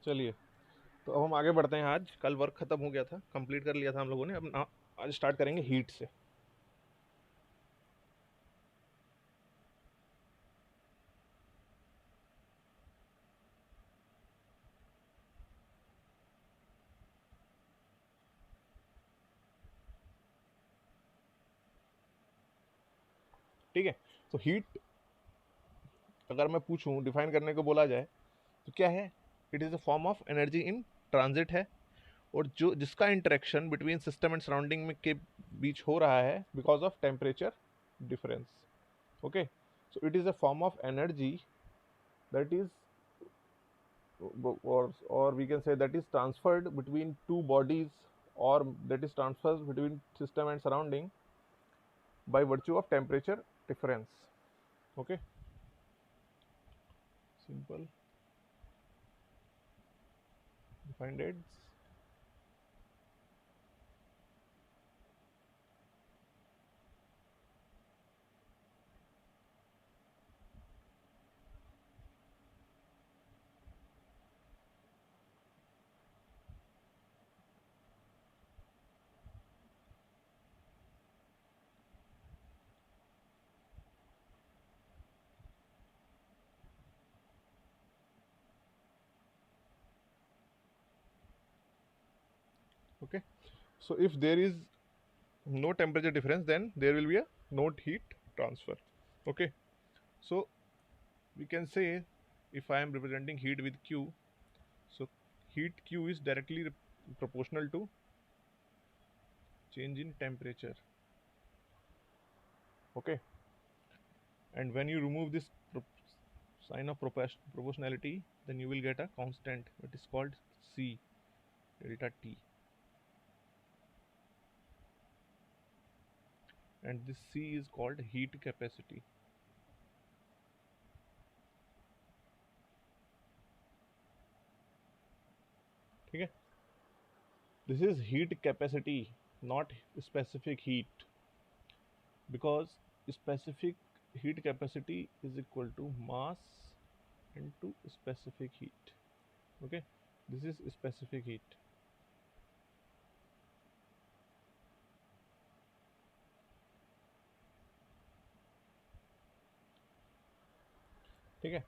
चलिए, तो अब हम आगे बढ़ते हैं। आज कल वर्क खत्म हो गया था, कंप्लीट कर लिया था हम लोगों ने। अब आज स्टार्ट करेंगे हीट से। ठीक है, तो हीट अगर मैं पूछूं, डिफाइन करने को बोला जाए तो क्या है? It is a form of energy in transit है, और जो जिसका interaction between system and surrounding में के बीच हो रहा है because of temperature difference. Okay, so it is a form of energy that is, or we can say that is transferred between two bodies, or that is transfers between system and surrounding by virtue of temperature difference. Okay, simple defined it. Okay, so if there is no temperature difference, then there will be a no heat transfer. Okay, so we can say, if I am representing heat with Q, so heat Q is directly proportional to change in temperature. Okay, and when you remove this sign of proportionality, then you will get a constant, it is called C delta T, and this C is called heat capacity. ठीक है, this is heat capacity, not specific heat, because specific heat capacity is equal to mass into specific heat. Okay, this is specific heat. ठीक है,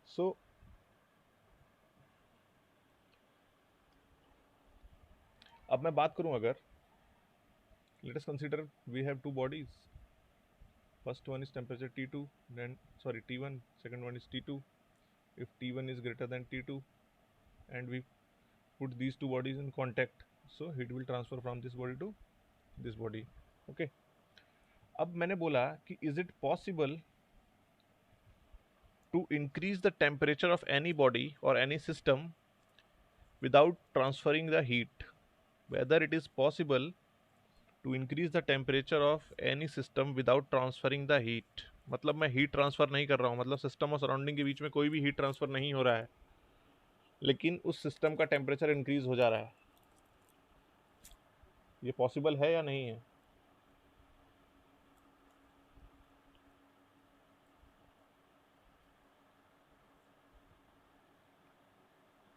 so अब मैं बात करूं, अगर let us consider we have two bodies. First one is temperature T2, then sorry T1. Second one is T2. If T1 is greater than T2, and we put these two bodies in contact, so heat will transfer from this body to this body. Okay. अब मैंने बोला कि is it possible to increase the temperature of any body or any system without transferring the heat? Whether it is possible to increase the temperature of any system without transferring the heat, मतलब मैं heat transfer नहीं कर रहा हूँ, मतलब system और surrounding के बीच में कोई भी हीट ट्रांसफर नहीं हो रहा है, लेकिन उस सिस्टम का टेम्परेचर इंक्रीज हो जा रहा है। ये पॉसिबल है या नहीं है?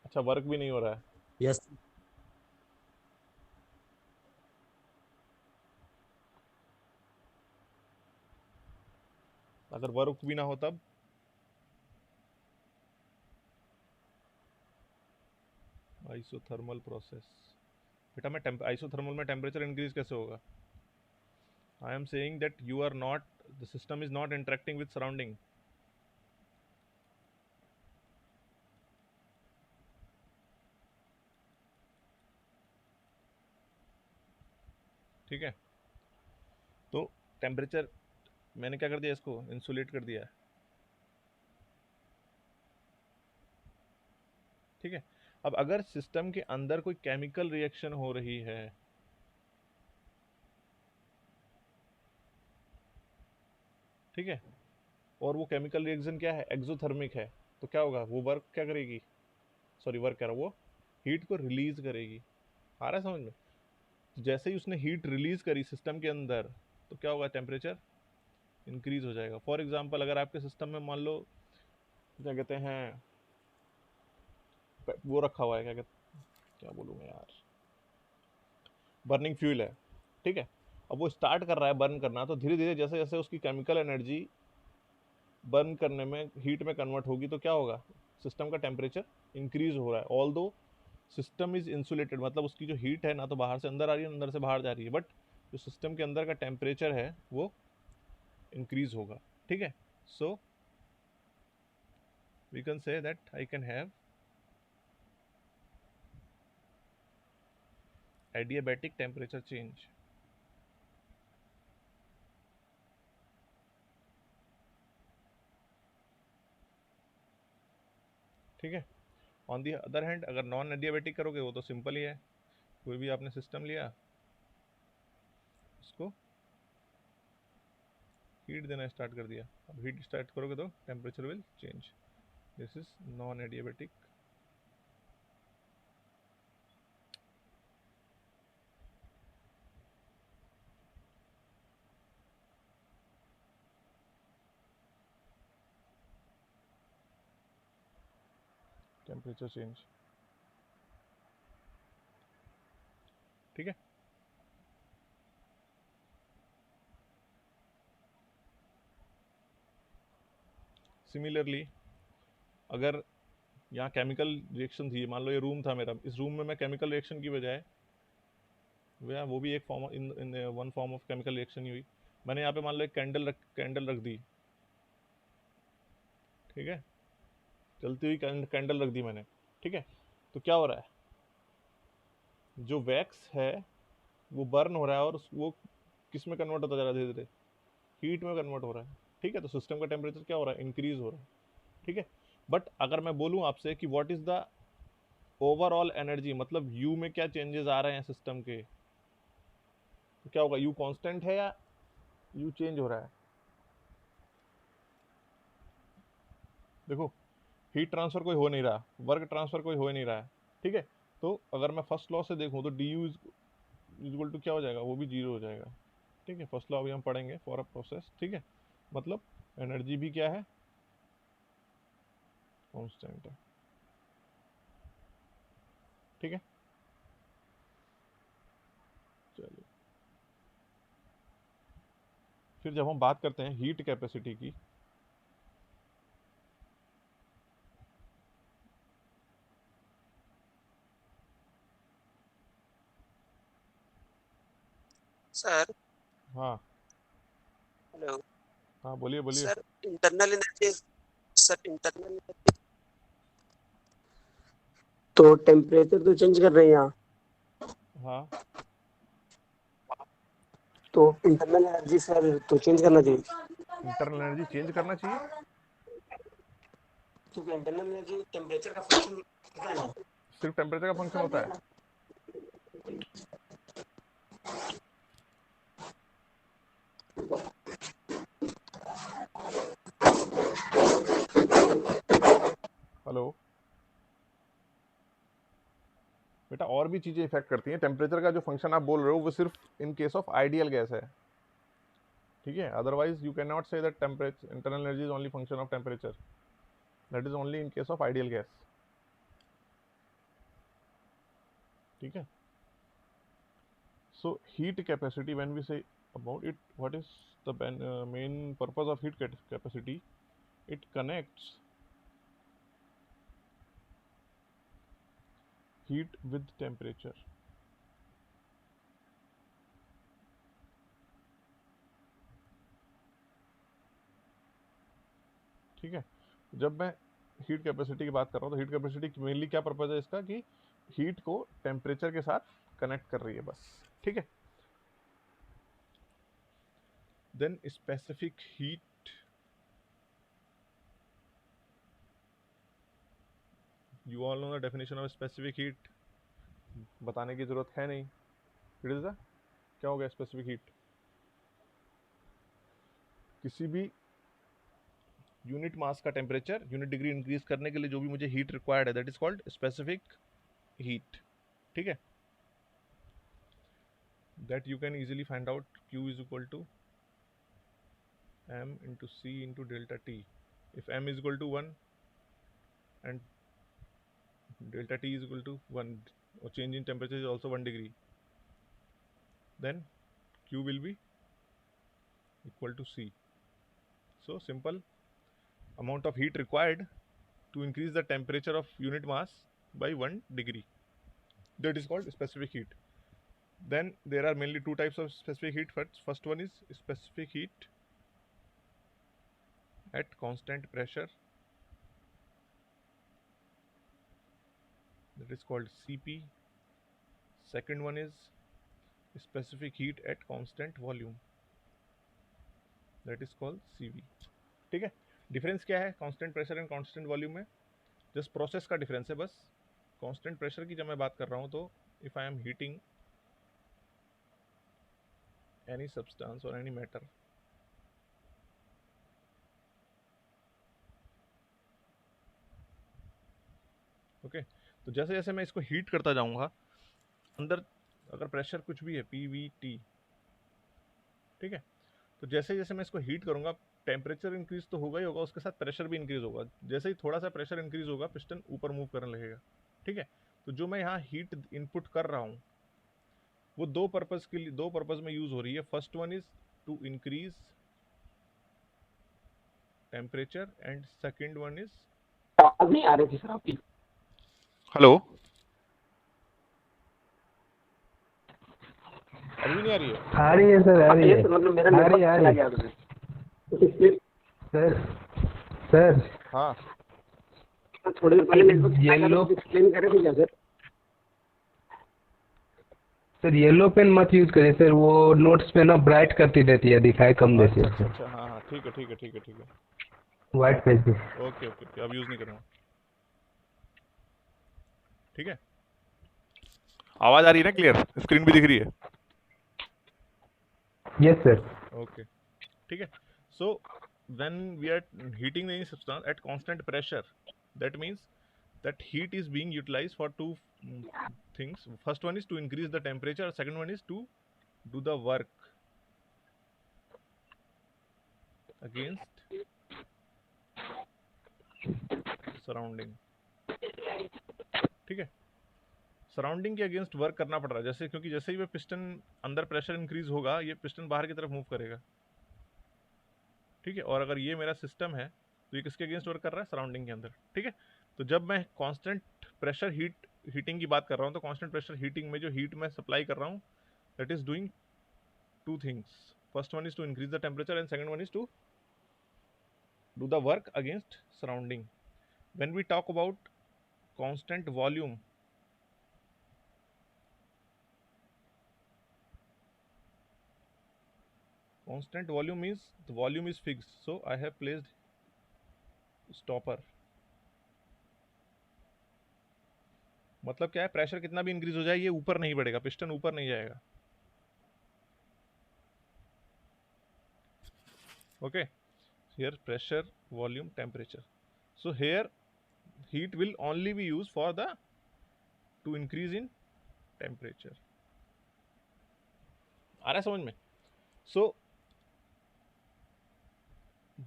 अच्छा, वर्क भी नहीं हो रहा है? यस। अगर वर्क भी ना हो तब? Isothermal process. बेटा मैं आइसोथर्मल में टेम्परेचर इंक्रीज कैसे होगा? I am saying that you are not, the system is not interacting with surrounding. ठीक है, तो टेम्परेचर, मैंने क्या कर दिया, इसको इंसुलेट कर दिया है। ठीक है, अब अगर सिस्टम के अंदर कोई केमिकल रिएक्शन हो रही है, ठीक है, और वो केमिकल रिएक्शन क्या है, एक्सोथर्मिक है, तो क्या होगा, वो वर्क क्या करेगी, सॉरी वर्क कह रहा हूँ, वो हीट को रिलीज करेगी। आ रहा है समझ में? तो जैसे ही उसने हीट रिलीज करी सिस्टम के अंदर, तो क्या होगा, टेम्परेचर इंक्रीज हो जाएगा। फॉर एग्जाम्पल, अगर आपके सिस्टम में मान लो क्या कहते हैं, वो रखा हुआ है, क्या बोलूँ मैं यार, बर्निंग फ्यूल है, ठीक है। अब वो स्टार्ट कर रहा है बर्न करना, तो धीरे धीरे जैसे जैसे उसकी केमिकल एनर्जी बर्न करने में हीट में कन्वर्ट होगी, तो क्या होगा, सिस्टम का टेम्परेचर इंक्रीज हो रहा है। ऑल दो सिस्टम इज इंसुलेटेड, मतलब उसकी जो हीट है ना तो बाहर से अंदर आ रही है, अंदर से बाहर जा रही है, बट जो सिस्टम के अंदर का टेम्परेचर है वो इंक्रीज होगा, ठीक है। So we can say that I can have adiabatic temperature change, ठीक है। ऑन दी अदर हैंड अगर नॉन एडियाबैटिक करोगे वो तो सिंपल ही है, कोई भी आपने सिस्टम लिया, उसको हीट देना स्टार्ट कर दिया, अब हीट स्टार्ट करोगे तो temperature will change. This is non adiabatic temperature change, ठीक है। सिमिलरली अगर यहाँ केमिकल रिएक्शन थी, मान लो ये रूम था मेरा, इस रूम में मैं केमिकल रिएक्शन की बजाय, वो भी एक form in one form of chemical reaction ही हुई, मैंने यहाँ पे मान लो एक कैंडल रख दी, ठीक है, चलती हुई कैंडल रख दी मैंने, ठीक है। तो क्या हो रहा है, जो वैक्स है वो बर्न हो रहा है, और वो किस में कन्वर्ट होता जा रहा है, धीरे धीरे हीट में कन्वर्ट हो रहा है, ठीक है। तो सिस्टम का टेम्परेचर क्या हो रहा है, इंक्रीज हो रहा है, ठीक है। बट अगर मैं बोलूँ आपसे कि what is the overall energy, मतलब यू में क्या चेंजेस आ रहे हैं सिस्टम के, तो क्या होगा, यू कांस्टेंट है या यू चेंज हो रहा है। देखो हीट ट्रांसफर कोई हो नहीं रहा, वर्क ट्रांसफर कोई हो नहीं रहा है, ठीक है। तो अगर मैं फर्स्ट लॉ से देखूं तो डी यू इक्वल टू क्या हो जाएगा, वो भी जीरो हो जाएगा, ठीक है। फर्स्ट लॉ अभी हम पढ़ेंगे फॉर अ प्रोसेस, ठीक है। मतलब एनर्जी भी क्या है, कांस्टेंट है, ठीक है। चलिए फिर जब हम बात करते हैं हीट कैपेसिटी की, सर। हाँ हेलो। हाँ, बोलिए बोलिए। Sir internal energy, sir internal energy तो टेम्परेचर तो चेंज कर रहे हैं यहाँ, हाँ, तो इंटरनल एनर्जी सर तो चेंज करना चाहिए, इंटरनल एनर्जी चेंज करना चाहिए, क्योंकि इंटरनल एनर्जी टेम्परेचर का फंक्शन होता है ना। सिर्फ टेम्परेचर का फंक्शन होता है। हेलो बेटा, और भी चीजें इफेक्ट करती हैं, टेम्परेचर का जो फंक्शन आप बोल रहे हो वो सिर्फ इन केस ऑफ आइडियल गैस है, ठीक है। Otherwise you can not say that temperature internal energy is only function of temperature, that is only in case of ideal gas, ठीक है। So heat capacity, when we say about it, what is the main purpose of heat capacity? It connects heat with temperature, ठीक है। जब मैं heat capacity की बात कर रहा हूँ तो हीट कैपेसिटी मेनली क्या पर्पज है इसका, कि हीट को टेम्परेचर के साथ कनेक्ट कर रही है बस, ठीक है। Then specific heat, you all know the definition of specific heat, बताने की जरूरत है नहीं। इट इज क्या हो गया स्पेसिफिक हीट, किसी भी यूनिट मास का टेम्परेचर यूनिट डिग्री इंक्रीज करने के लिए जो भी मुझे हीट रिक्वायर्ड है, that is called specific heat, ठीक है। That you can easily find out, Q is equal to m into c into delta t, if m is equal to 1 and delta T is equal to 1, or change in temperature is also 1 degree, then Q will be equal to C. So simple, amount of heat required to increase the temperature of unit mass by 1 degree, that is called specific heat. Then there are mainly two types of specific heat. First one is specific heat at constant pressure, that is called Cp. Second one is specific heat at constant volume, that is called Cv. ठीक है, difference क्या है constant pressure and constant volume में? Just process का difference है बस. Constant pressure की जब मैं बात कर रहा हूँ तो if I M heating any substance और एनी मैटर, ओके, तो जैसे जैसे मैं इसको हीट करता जाऊंगा, अंदर अगर प्रेशर कुछ भी है PVT, ठीक है, तो जैसे जैसे मैं इसको हीट करूंगा टेम्परेचर इंक्रीज तो होगा ही होगा, उसके साथ प्रेशर भी इंक्रीज होगा. जैसे ही थोड़ा सा प्रेशर इंक्रीज होगा पिस्टन ऊपर मूव करने लगेगा. ठीक है, तो जो मैं यहाँ हीट इनपुट कर रहा हूँ वो दो पर्पज के लिए, दो पर्पज में यूज हो रही है. First one is to increase temperature and second one is, आवाज नहीं आ रही थी सर आपकी. हेलो, अभी नहीं आ रही है? आ रही है सर, आ रही है. मतलब मेरा आ रही नेटवर्क चला है गया उधर. सर. सर हाँ, थोड़ी देर पहले नेटवर्क चला गया, येलो तो एक्सप्लेन करे थे क्या सर? सर येलो पेन मत यूज करिए सर, वो नोट्स पे ना ब्राइट करती रहती है, दिखाई कम देती है अच्छा सर. अच्छा, हाँ हाँ, ठीक है ठीक है ठीक है ठीक है, व्हाइट पेज पे. ओके ओके ओके, अब यूज नहीं करूँगा. ठीक है, आवाज आ रही है ना क्लियर? स्क्रीन भी दिख रही है? Yes sir. ओके, ठीक है. सो when we are heating any substance at constant pressure, that means that heat is being utilized for two things. First one is to increase the temperature, second one is to do the work against surrounding. ठीक है, surrounding के against work करना पड़ रहा है. जैसे क्योंकि जैसे ही वो पिस्टन अंदर प्रेशर इंक्रीज होगा ये पिस्टन बाहर की तरफ मूव करेगा. ठीक है, और अगर ये मेरा सिस्टम है तो ये किसके अगेंस्ट वर्क कर रहा है? सराउंडिंग के अंदर. ठीक है, तो जब मैं कांस्टेंट प्रेशर हीटिंग की बात कर रहा हूँ तो कांस्टेंट प्रेशर हीटिंग में जो हीट मैं सप्लाई कर रहा हूँ that is doing two things. First one is to increase the temperature and second one is to do the work against surrounding. When we talk about constant volume, constant volume means the volume is fixed, so I have placed stopper. मतलब क्या है, pressure कितना भी increase हो जाए ये ऊपर नहीं बढ़ेगा, पिस्टन ऊपर नहीं जाएगा. Okay, here pressure, volume, temperature. So here heat will only be used for the to increase in temperature. आ रहा है समझ में? So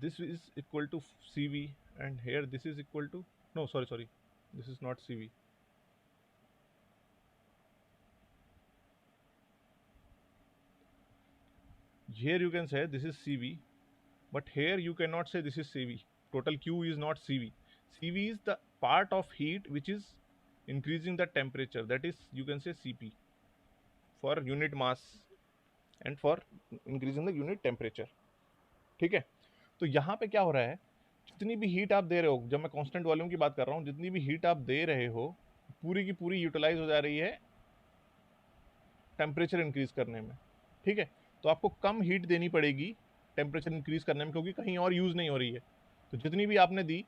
this is equal to Cv and here this is equal to, no sorry, this is not Cv. Here you can say this is Cv, but here you cannot say this is Cv. Total Q is not Cv. Cv is the part of heat which is increasing the temperature, that is you can say Cp for unit mass and for increasing the unit temperature. ठीक है, तो यहाँ पे क्या हो रहा है, जितनी भी हीट आप दे रहे हो, जब मैं कांस्टेंट वॉल्यूम की बात कर रहा हूँ, जितनी भी हीट आप दे रहे हो पूरी की पूरी यूटिलाइज हो जा रही है टेम्परेचर इंक्रीज करने में. ठीक है, तो आपको कम हीट देनी पड़ेगी टेम्परेचर इंक्रीज करने में, क्योंकि कहीं और यूज़ नहीं हो रही है. तो जितनी भी आपने दी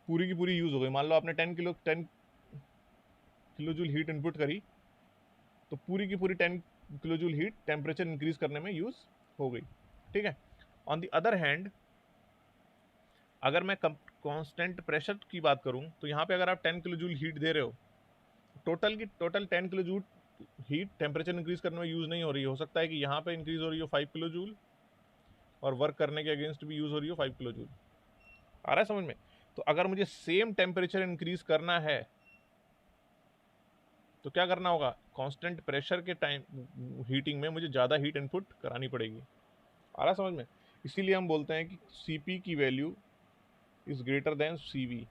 पूरी की पूरी यूज़ हो गई. मान लो आपने 10 किलो जूल हीट इनपुट करी, तो पूरी की पूरी 10 kilo joule heat temperature increase करने में यूज़ हो गई. ठीक है, ऑन द अदर हैंड अगर मैं कांस्टेंट प्रेशर की बात करूं तो यहाँ पे अगर आप 10 किलो जूल हीट दे रहे हो, total 10 kilo joule heat temperature increase करने में यूज़ नहीं हो रही है. हो सकता है कि यहाँ पे इंक्रीज हो रही हो 5 किलो जूल और वर्क करने के अगेंस्ट भी यूज़ हो रही हो 5 किलो जूल. आ रहा है समझ में? तो अगर मुझे सेम टेम्परेचर इंक्रीज करना है तो क्या करना होगा, कांस्टेंट प्रेशर के टाइम हीटिंग में मुझे ज़्यादा हीट इनपुट करानी पड़ेगी। आ रहा समझ में? इसीलिए हम बोलते हैं कि Cp की value is greater then Cv,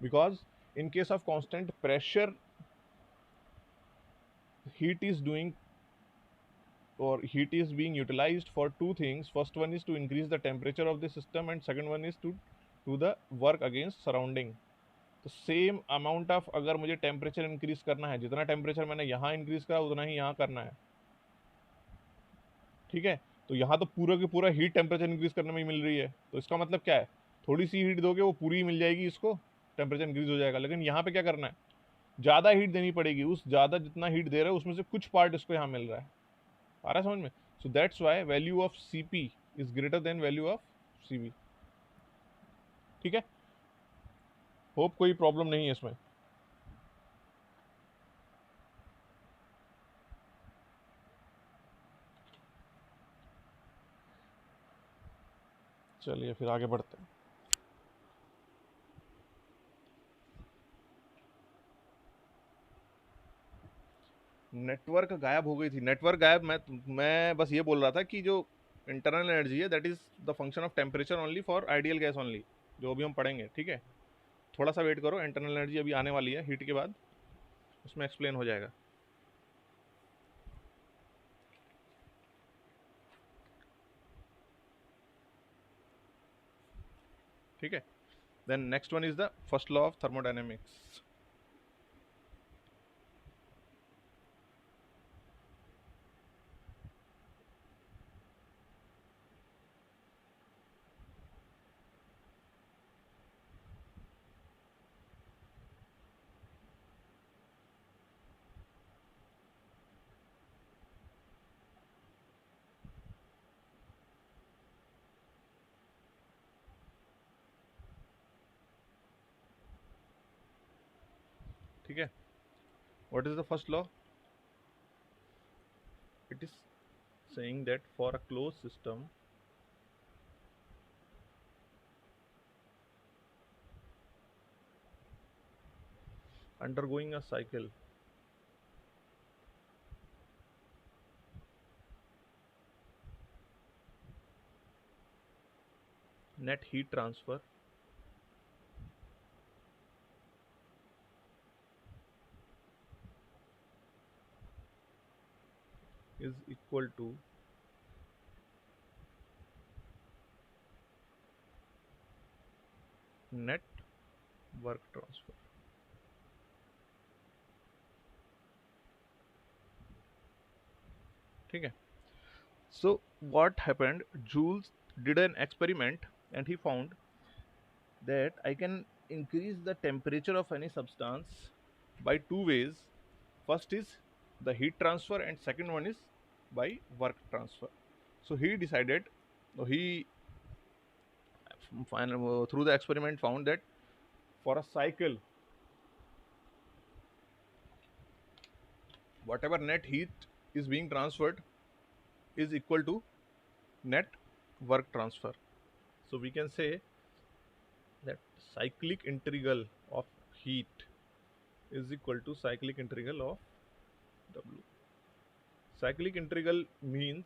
because in case of constant pressure, heat is doing or heat is being utilized for two things. First one is to increase the temperature of the system, and second one is to do the work against surrounding. तो same amount of, अगर मुझे temperature increase करना है, जितना temperature मैंने यहाँ increase करा उतना ही यहाँ करना है, ठीक है। तो यहाँ तो पूरा के पूरा हीट टेम्परेचर इंक्रीज करने में ही मिल रही है, तो इसका मतलब क्या है, थोड़ी सी हीट दोगे वो पूरी मिल जाएगी, इसको टेम्परेचर इंक्रीज हो जाएगा। लेकिन यहाँ पे क्या करना है, ज़्यादा हीट देनी पड़ेगी, उस ज़्यादा जितना हीट दे रहे हो उसमें से कुछ पार्ट इसको यहाँ मिल रहा है। आ रहा है समझ में? सो that's Y value of Cp is greater then value of Cv। ठीक है, होप कोई प्रॉब्लम नहीं है इसमें। चलिए फिर आगे बढ़ते हैं। नेटवर्क गायब हो गई थी। नेटवर्क गायब, मैं बस ये बोल रहा था कि जो इंटरनल एनर्जी है that is the function of temperature only for ideal gas only, जो अभी हम पढ़ेंगे। ठीक है, थोड़ा सा वेट करो, इंटरनल एनर्जी अभी आने वाली है हीट के बाद, उसमें एक्सप्लेन हो जाएगा। ठीक है, then next one is the first law of thermodynamics. ठीक है, what is the first law? It is saying that for a closed system, undergoing a cycle, net heat transfer is equal to net work transfer। ठीक है, so what happened, Joules did an experiment and he found that I can increase the temperature of any substance by two ways. First is the heat transfer and second one is by work transfer. So he decided, he through the experiment found that for a cycle, whatever net heat is being transferred is equal to net work transfer. So we can say that cyclic integral of heat is equal to cyclic integral of W. Cyclic integral means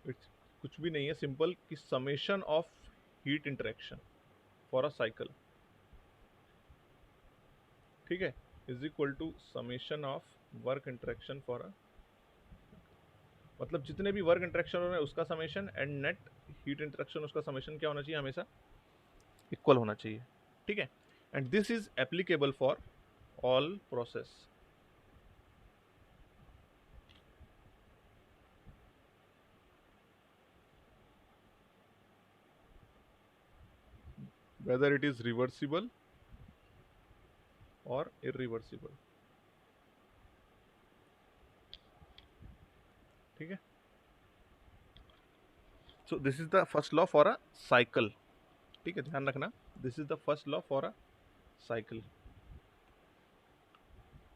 it's कुछ भी नहीं है, simple कि summation of heat interaction for a cycle, ठीक है, is equal to summation of work interaction for a, मतलब जितने भी वर्क इंटरेक्शन हो रहे हैं उसका summation and net heat interaction उसका समेशन क्या होना चाहिए, हमेशा इक्वल होना चाहिए। ठीक है, and this is applicable for all process. whether it is reversible or irreversible। ठीक है, so this is the first law for a cycle. ठीक है, ध्यान रखना, this is the first law for a cycle.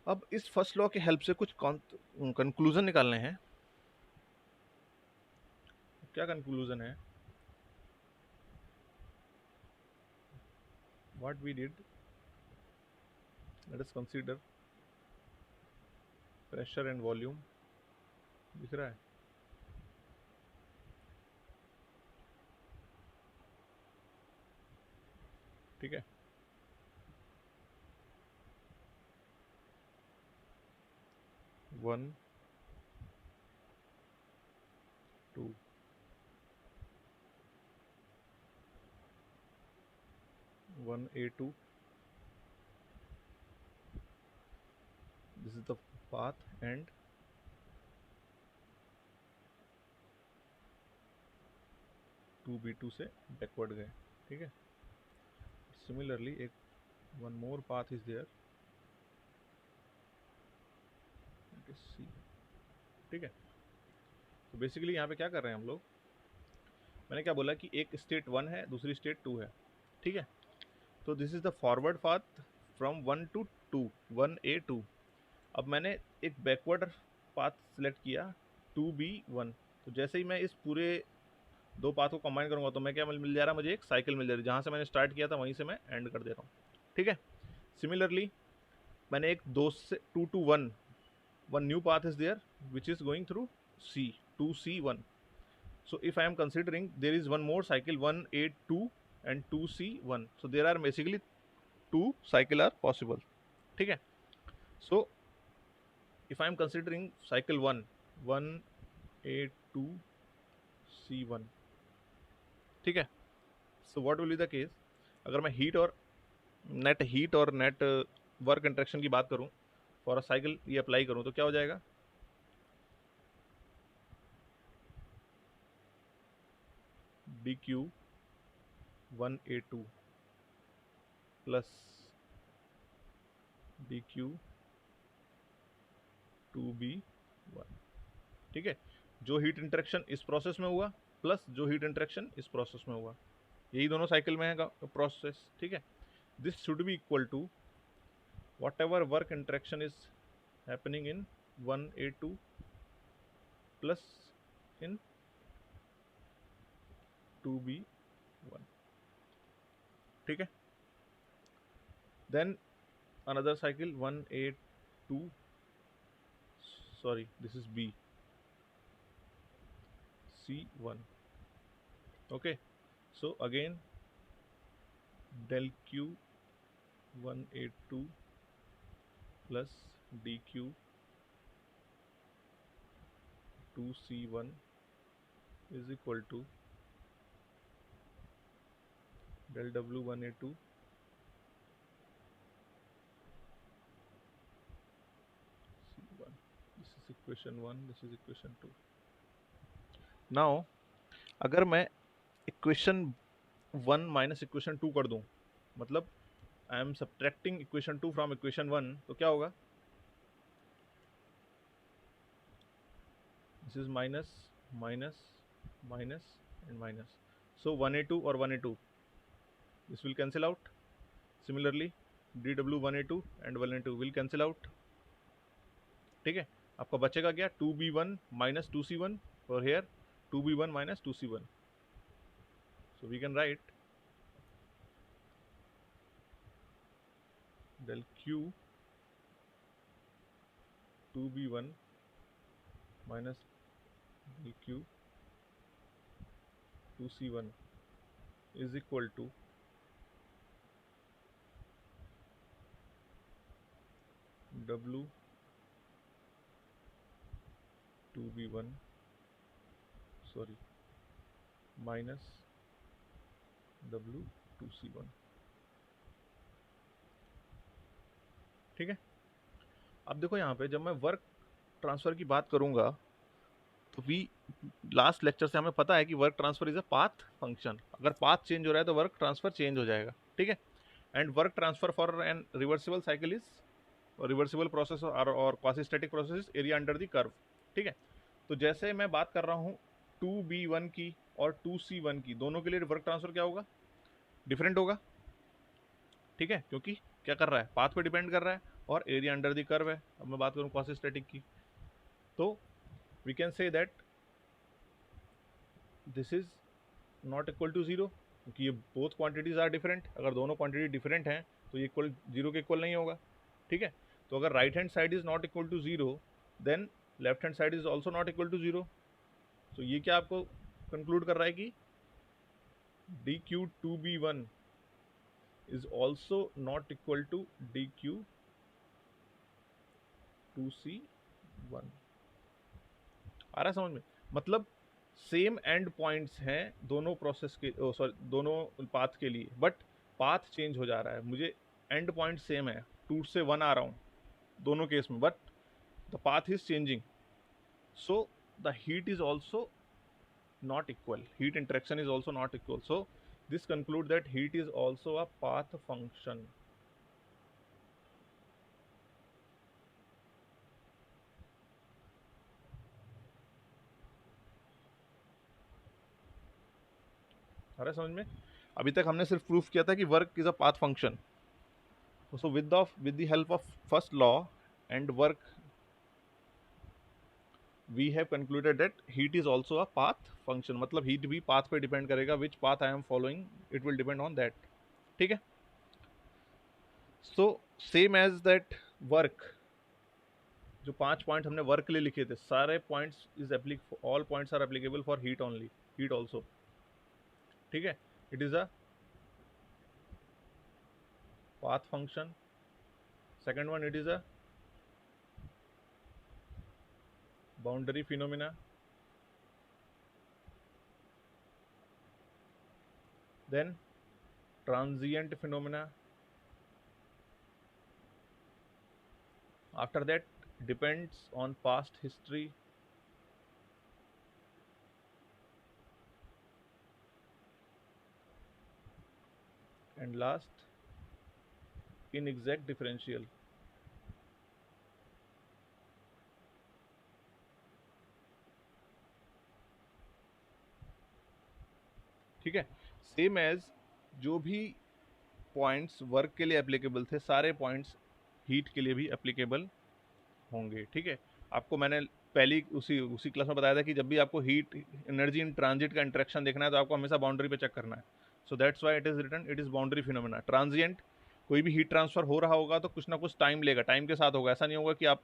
अब इस फर्स्ट लॉ के help से कुछ कंक्लूजन निकालने हैं। क्या कंक्लूजन है? what we did, let us consider pressure and volume. दिख रहा है? ठीक है, 1 2 1A2, this is the path, and 2B2 से बैकवर्ड गए. ठीक है, सिमिलरली एक one more path is there, see. ठीक है, तो बेसिकली यहाँ पे क्या कर रहे हैं हम लोग, मैंने क्या बोला कि एक स्टेट 1 है, दूसरी स्टेट 2 है. ठीक है, तो this is the forward path from 1 to 2, 1A2. अब मैंने एक बैकवर्ड पाथ सिलेक्ट किया 2B1. तो जैसे ही मैं इस पूरे दो पाथ को कंबाइन करूंगा तो मैं क्या मिल जा रहा है, मुझे एक साइकिल मिल जा रही है. जहाँ से मैंने स्टार्ट किया था वहीं से मैं एंड कर दे रहा हूँ. ठीक है, सिमिलरली मैंने एक 2 से 2 to 1, one new path is there which is going through C, 2C1. So if I am considering there is one more cycle 1A2 and 2C1, so there are basically 2 cycle are possible. ठीक है, so if I am considering cycle 1, 1A2 C1. ठीक है, so what will be the case, अगर मैं heat और net work interaction की बात करूं फॉर अ साइकिल, ये अप्लाई करूं तो क्या हो जाएगा, dq 1A2 plus dq 2B1. ठीक है, जो हीट इंटरेक्शन इस प्रोसेस में हुआ प्लस जो हीट इंटरेक्शन इस प्रोसेस में हुआ, यही दोनों साइकिल में है प्रोसेस. ठीक है, this should be equal to whatever work interaction is happening in 1A2 plus in 2B1. ठीक है, then another cycle 1A2, sorry this is B, C1. okay, so again del Q 1A2 plus dq 2C1 is equal to del W 1A2 C1. This is equation 1, this is equation 2. Now अगर मैं equation 1 minus equation 2 कर दूं, मतलब I am subtracting equation 2 from equation 1, तो क्या होगा, this is minus minus minus and minus. So 1A2 और 1A2 this will cancel out. Similarly dW 1A2 and 1A2 will cancel out. ठीक है, आपका बचेगा क्या, 2B1 माइनस 2C1 और here 2B1 minus 2C1. So we can write del Q 2B1 minus del Q 2C1 is equal to W 2B1 sorry minus W 2C1. ठीक है, अब देखो यहाँ पे जब मैं वर्क ट्रांसफर की बात करूंगा तो लास्ट लेक्चर से हमें पता है कि work transfer is a path function. अगर पाथ चेंज हो रहा है तो वर्क ट्रांसफर चेंज हो जाएगा. ठीक है, and work transfer for an reversible cycle is reversible process और quasi static process area under the curve. ठीक है, तो जैसे मैं बात कर रहा हूँ 2B1 की और 2C1 की, दोनों के लिए वर्क ट्रांसफर क्या होगा, डिफरेंट होगा. ठीक है, क्योंकि क्या कर रहा है, पाथ पे डिपेंड कर रहा है और एरिया अंडर द कर्व है. अब मैं बात करूँ क्वासी स्टैटिक की, तो we can say that this is not equal to 0, क्योंकि ये बोथ क्वांटिटीज आर डिफरेंट। अगर दोनों क्वांटिटी डिफरेंट हैं तो ये इक्वल जीरो के इक्वल नहीं होगा, ठीक है। तो अगर right hand side is not equal to zero then left hand side is also not equal to zero. तो ये क्या आपको कंक्लूड कर रहा है कि dq2b1 is also not equal to dq2c1। आ रहा है समझ में? मतलब सेम एंड पॉइंट्स हैं दोनों प्रोसेस के, सॉरी दोनों पाथ के लिए, बट पाथ चेंज हो जा रहा है। मुझे एंड पॉइंट सेम है, 2 से 1 आ रहा हूँ दोनों केस में, but the path is changing, so the heat is also not equal, heat interaction is also not equal. So this conclude that heat is also a path function। अरे समझ में? अभी तक हमने सिर्फ प्रूफ किया था कि work is a path function. So with the help of first law and work we have concluded that heat is also a path function. मतलब हीट भी पाथ पे डिपेंड करेगा, which path I am following it will depend on that, ठीक है। So same as that work, जो 5 point हमने work के लिए लिखे थे, सारे points is all points are applicable for heat only, heat also, ठीक है। It is a path function। second one, it is a boundary phenomena। then transient phenomena। after that depends on past history। and last inexact differential। ठीक है। Same as जो भी points work के लिए applicable थे, सारे पॉइंट्स हीट के लिए भी एप्लीकेबल होंगे, ठीक है। आपको मैंने पहली उसी क्लास में बताया था कि जब भी आपको हीट एनर्जी इन ट्रांजिट का इंटरेक्शन देखना है तो आपको हमेशा बाउंड्री पे चेक करना है। So that's why it is written it is boundary phenomena. Transient, कोई भी हीट ट्रांसफर हो रहा होगा तो कुछ ना कुछ टाइम लेगा, टाइम के साथ होगा। ऐसा नहीं होगा कि आप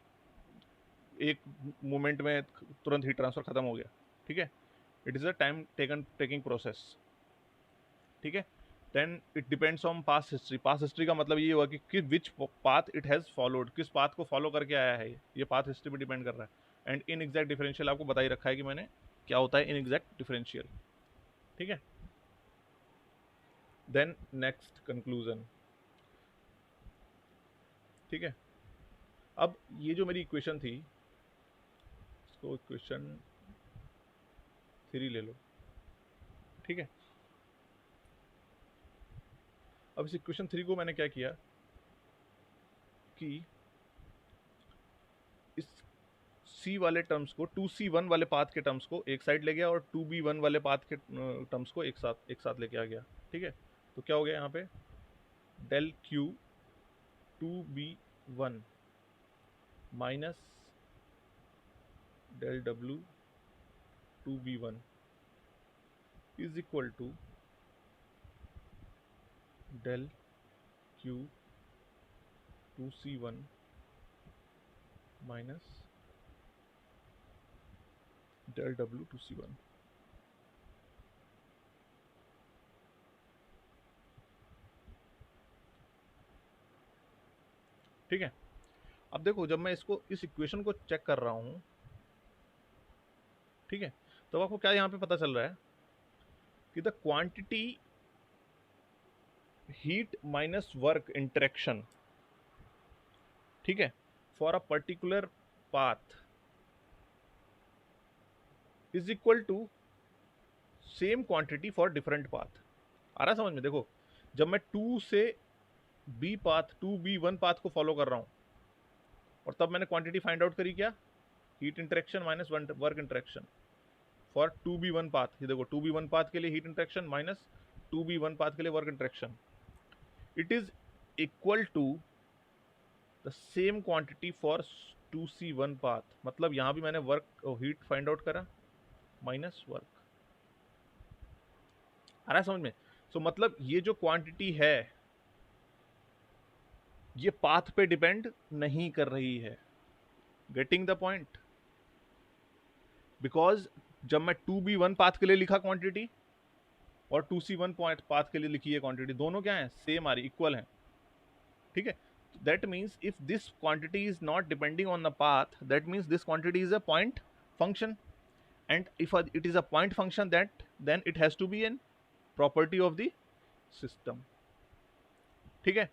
एक मोमेंट में तुरंत हीट ट्रांसफर खत्म हो गया, ठीक है। It is a time taking process, ठीक है। Then it depends on past history. Past history का मतलब ये हुआ कि which path it has followed, किस पाथ को फॉलो करके आया है, ये पाथ हिस्ट्री पे डिपेंड कर रहा है। एंड इन एग्जैक्ट डिफरेंशियल आपको बता ही रखा है कि मैंने क्या होता है इन एग्जैक्ट डिफरेंशियल, ठीक है। देन नेक्स्ट कंक्लूजन, ठीक है। अब ये जो मेरी इक्वेशन थी, इसको इक्वेशन 3 ले लो, ठीक है। अब इस इक्वेशन 3 को मैंने क्या किया कि इस C वाले टर्म्स को, 2C1 वाले पाथ के टर्म्स को एक साइड ले गया और 2B1 वाले पाथ के टर्म्स को एक साथ लेके आ गया, ठीक है। तो क्या हो गया यहाँ पे, del Q 2B1 minus del W 2B1 is equal to del Q 2C1 minus del W 2C1। ठीक है। अब देखो, जब मैं इसको इस इक्वेशन को चेक कर रहा हूं, ठीक है, तो आपको क्या यहां पे पता चल रहा है कि the quantity heat minus work interaction, ठीक है, for a particular path is equal to same quantity for different path. आ रहा समझ में? देखो, जब मैं 2 से बी पाथ 2B1 पाथ को फॉलो कर रहा हूं और तब मैंने क्वांटिटी फाइंड आउट करी, क्या, heat interaction minus work interaction for 2B1 path. ये देखो, 2B1 पाथ के लिए heat interaction minus 2B1 path के लिए work interaction, it is equal to the same quantity for 2C1 path. मतलब यहां भी मैंने वर्क और हीट फाइंड आउट करा माइनस वर्क। आ रहा है समझ में? सो मतलब ये जो क्वांटिटी है ये पाथ पे डिपेंड नहीं कर रही है। Getting the point? बिकॉज जब मैं 2b1 पाथ के लिए लिखा क्वांटिटी और 2c1 पाथ के लिए लिखी है क्वांटिटी, दोनों क्या है? सेम आ रही, इक्वल है। ठीक है, that means if this quantity is not depending on the path, that means this quantity is a point function, and if it is a point function, that then it has to be an property of the system. ठीक है,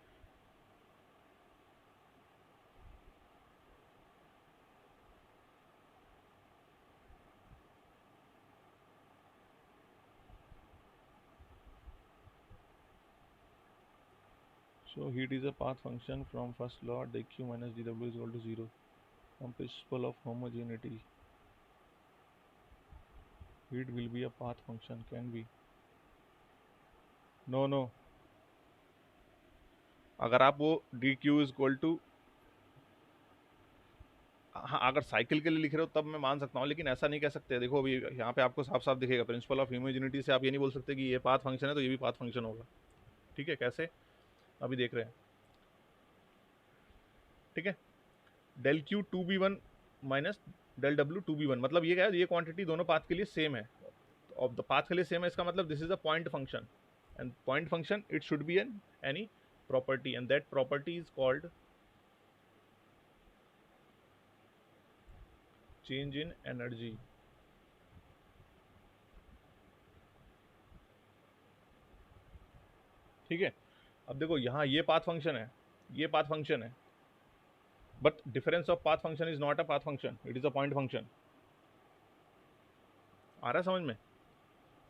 so heat is a path function from first law, dq minus dw is equal to 0 from principle of homogeneity. Heat will be a path function, can be? No, अगर आप वो dq is equal to, हाँ अगर cycle के लिए लिख रहे हो तब मैं मान सकता हूँ, लेकिन ऐसा नहीं कह सकते। देखो अभी यहाँ पे आपको साफ साफ दिखेगा, प्रिंसिपल ऑफ होमोजेनिटी से आप ये नहीं बोल सकते कि ये पाथ फंक्शन है तो ये भी पाथ फंक्शन होगा। ठीक है, कैसे? अभी देख रहे हैं। ठीक है, del Q 2b1 minus del W 2b1, मतलब ये क्या है? ये क्वांटिटी दोनों पाथ के लिए सेम है। ऑफ द पाथ के लिए सेम है, इसका मतलब this is a point function, and point function it should be an any property, and that property is called change in energy. ठीक है, अब देखो यहाँ ये पाथ फंक्शन है, ये पाथ फंक्शन है, but difference of path function is not a path function, it is a point function. आ रहा है समझ में?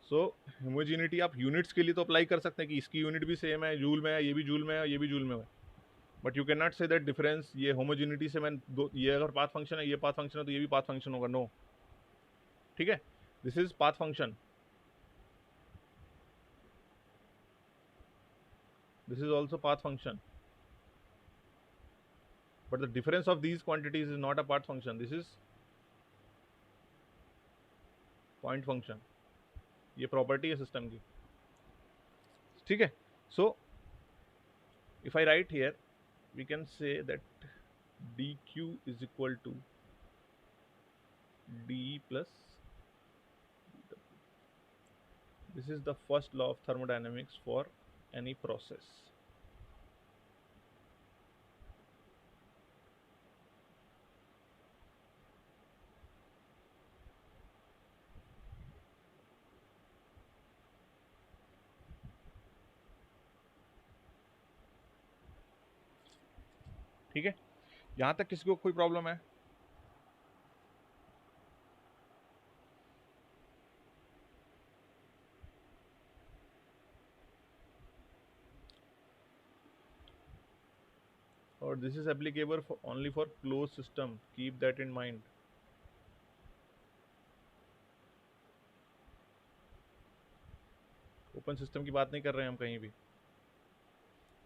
सो होमोजेनिटी आप यूनिट्स के लिए तो अप्लाई कर सकते हैं कि इसकी यूनिट भी सेम है, जूल में है, ये भी जूल में है, ये भी जूल में है, but you can not say that difference ये होमोजेनिटी से मैं ये अगर पाथ फंक्शन है, ये पाथ फंक्शन है तो ये भी पाथ फंक्शन होगा। नो, ठीक है, this is path function, this is also path function, but the difference of these quantities is not a path function, this is point function, ये property है system की। ठीक है, so if I write here we can say that dq is equal to d plus dw. This is the first law of thermodynamics for any process। ठीक है, यहां तक किसी को कोई प्रॉब्लम है? और this is applicable for only for closed system, keep that in mind। Open system की बात नहीं कर रहे हैं हम कहीं भी।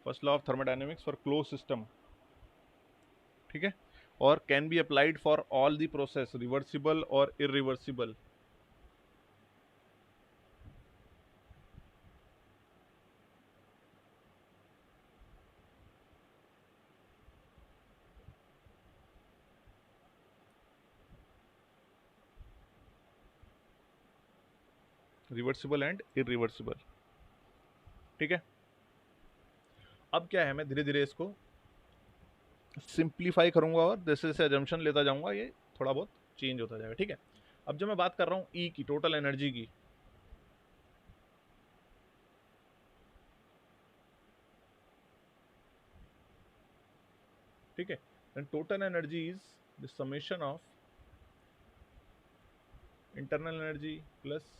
First law of thermodynamics for close system, ठीक है, और can be applied for all the process, reversible और इरिवर्सिबल। Reversible and irreversible. ठीक है, अब क्या है, मैं धीरे धीरे इसको सिंप्लीफाई करूंगा और जैसे जैसे अजम्पशन लेता जाऊंगा ये थोड़ा बहुत चेंज होता जाएगा। ठीक है, अब जब मैं बात कर रहा हूँ ई की, टोटल एनर्जी की, ठीक है, and total energy is the summation of internal energy plus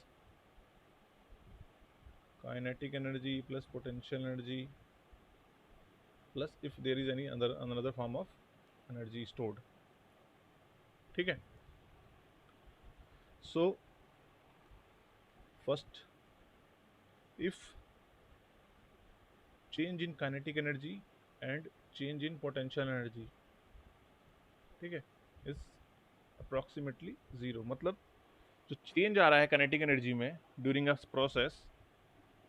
kinetic energy plus potential energy plus if there is any another form of energy stored। ठीक है, so first if change in kinetic energy and change in potential energy, ठीक है, is approximately 0, मतलब जो change आ रहा है kinetic energy में during a process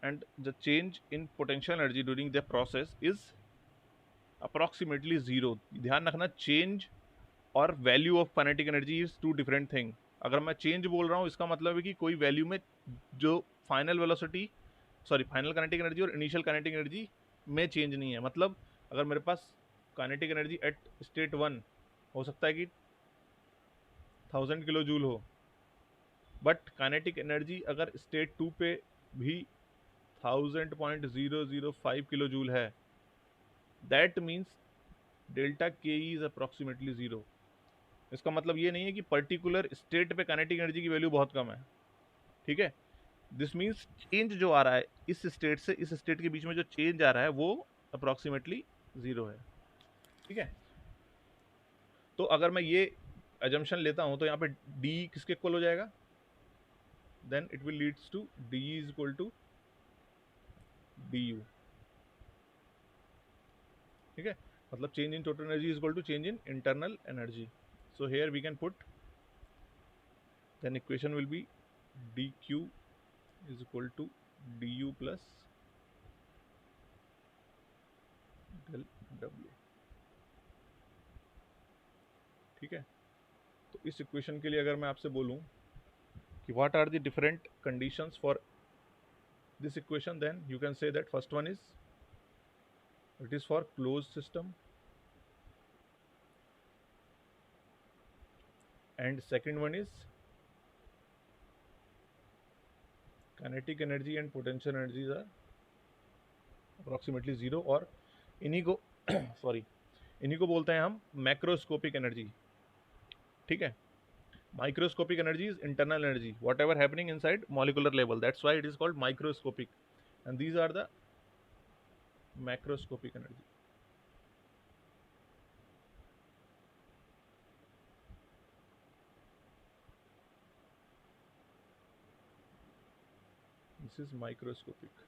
and the change in potential energy during the process is approximately zero. ध्यान रखना, change और value of kinetic energy is two different thing. अगर मैं चेंज बोल रहा हूँ इसका मतलब है कि कोई वैल्यू में जो final velocity, sorry final kinetic energy और इनिशियल काइनेटिक एनर्जी में चेंज नहीं है. मतलब अगर मेरे पास काइनेटिक एनर्जी एट स्टेट 1 हो सकता है कि 1000 किलो जूल हो, बट काइनेटिक एनर्जी अगर स्टेट 2 पे भी 1000.005 किलो जूल है, दैट मीन्स डेल्टा के इज अप्रॉक्सीमेटली जीरो. इसका मतलब ये नहीं है कि पर्टिकुलर स्टेट पे काइनेटिक एनर्जी की वैल्यू बहुत कम है. ठीक है, दिस मीन्स चेंज जो आ रहा है इस स्टेट से इस स्टेट के बीच में जो चेंज आ रहा है वो अप्रॉक्सीमेटली जीरो है. ठीक है, तो अगर मैं ये अजम्पशन लेता हूं तो यहाँ पे डी किसके इक्वल हो जाएगा, then it will leads to D is equal to D U. ठीक है, मतलब change in total energy is equal to change in internal energy. So here we can put, then equation will be D Q is equal to du plus del w. ठीक है, तो इस equation के लिए अगर मैं आपसे बोलूं कि what are the different conditions for this equation, then you can say that first one is it is for close system and second one is kinetic energy and potential energies are approximately zero. और इन्हीं को sorry इन्हीं को बोलते हैं हम macroscopic energy. ठीक है, microscopic energy is internal energy, whatever happening inside molecular level, that's why it is called microscopic, and these are the macroscopic energy. This is microscopic.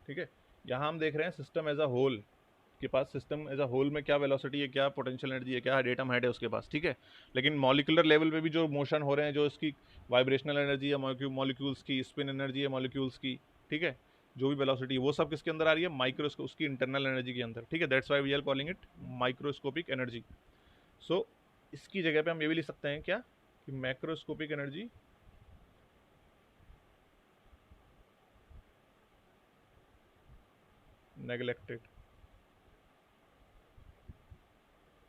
ठीक है, यहाँ हम देख रहे हैं सिस्टम एज अ होल के पास, सिस्टम एज अ होल में क्या वेलोसिटी है, क्या पोटेंशियल एनर्जी है, क्या डेटम हाइट है उसके पास. ठीक है, लेकिन मॉलिक्यूलर लेवल पे भी जो मोशन हो रहे हैं, जो इसकी वाइब्रेशनल एनर्जी है मॉलिक्यूल्स की, स्पिन एनर्जी है मॉलिक्यूल्स की, ठीक है, जो भी वेलोसिटी है वो सब किसके अंदर आ रही है, माइक्रोस्कोप, उसकी इंटरनल एनर्जी के अंदर. ठीक है, that's why we are calling it microscopic energy. So इसकी जगह पे हम ये भी लिख सकते हैं क्या कि मैक्रोस्कोपिक एनर्जी नेग्लेक्टेड.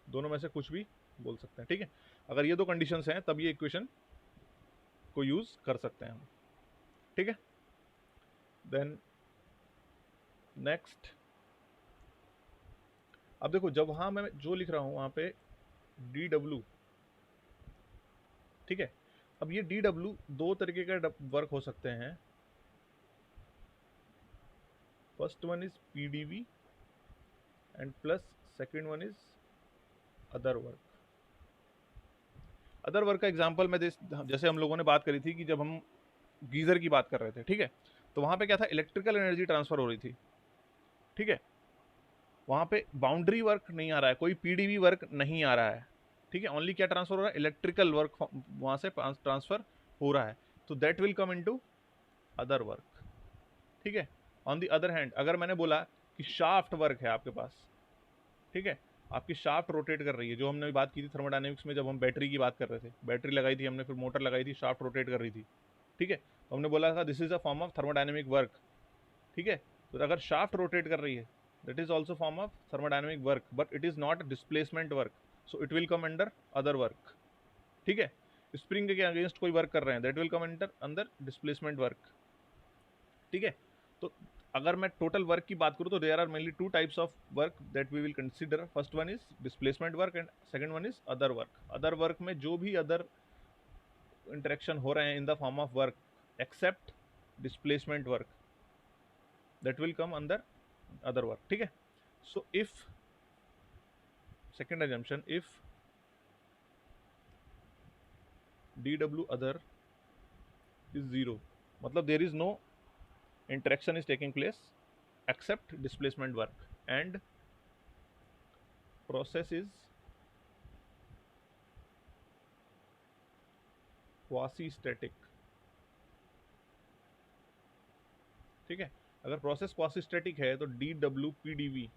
दोनों में से कुछ भी बोल सकते हैं. ठीक है, अगर ये दो कंडीशंस हैं तब ये इक्वेशन को यूज कर सकते हैं हम. ठीक है, देन नेक्स्ट, अब देखो जब वहां मैं जो लिख रहा हूं वहां पे डी डब्ल्यू. ठीक है, अब ये डी डब्ल्यू दो तरीके का वर्क हो सकते हैं. First one is PDV and plus second one is other work. Other work का एग्जांपल मैं जैसे हम लोगों ने बात करी थी कि जब हम गीजर की बात कर रहे थे, ठीक है, तो वहां पे क्या था, इलेक्ट्रिकल एनर्जी ट्रांसफर हो रही थी. ठीक है, वहां पे बाउंड्री वर्क नहीं आ रहा है, कोई पीडीवी वर्क नहीं आ रहा है. ठीक है, ओनली क्या ट्रांसफर हो रहा है, इलेक्ट्रिकल वर्क वहां से ट्रांसफर हो रहा है. तो that will come into other work. ठीक है, ऑन द अदर हैंड अगर मैंने बोला कि शाफ्ट वर्क है आपके पास, ठीक है, आपकी शाफ्ट रोटेट कर रही है, जो हमने बात की थी थर्मोडायनेमिक्स में जब हम बैटरी की बात कर रहे थे, बैटरी लगाई थी हमने, फिर मोटर लगाई थी, शाफ्ट रोटेट कर रही थी. ठीक है, तो हमने बोला था this is a form of thermodynamic work. ठीक है, तो अगर शाफ्ट रोटेट कर रही है that is also form of thermodynamic work, but it is not displacement work, so it will come under other work. ठीक है, स्प्रिंग के अगेंस्ट कोई वर्क कर रहे हैं, दैट विल कम अंदर डिस्प्लेसमेंट वर्क. ठीक है, तो अगर मैं टोटल वर्क की बात करूं तो there are mainly two types of work that we will consider. First one is displacement work and second one is other work. Other work में जो भी अदर इंटरेक्शन हो रहे हैं in the form of work except displacement work, that will come under other work. ठीक है, so if second assumption, if dw other is zero, मतलब there is no interaction is taking place except displacement work and process is quasi static, ठीक है। अगर process quasi static है तो D W P D V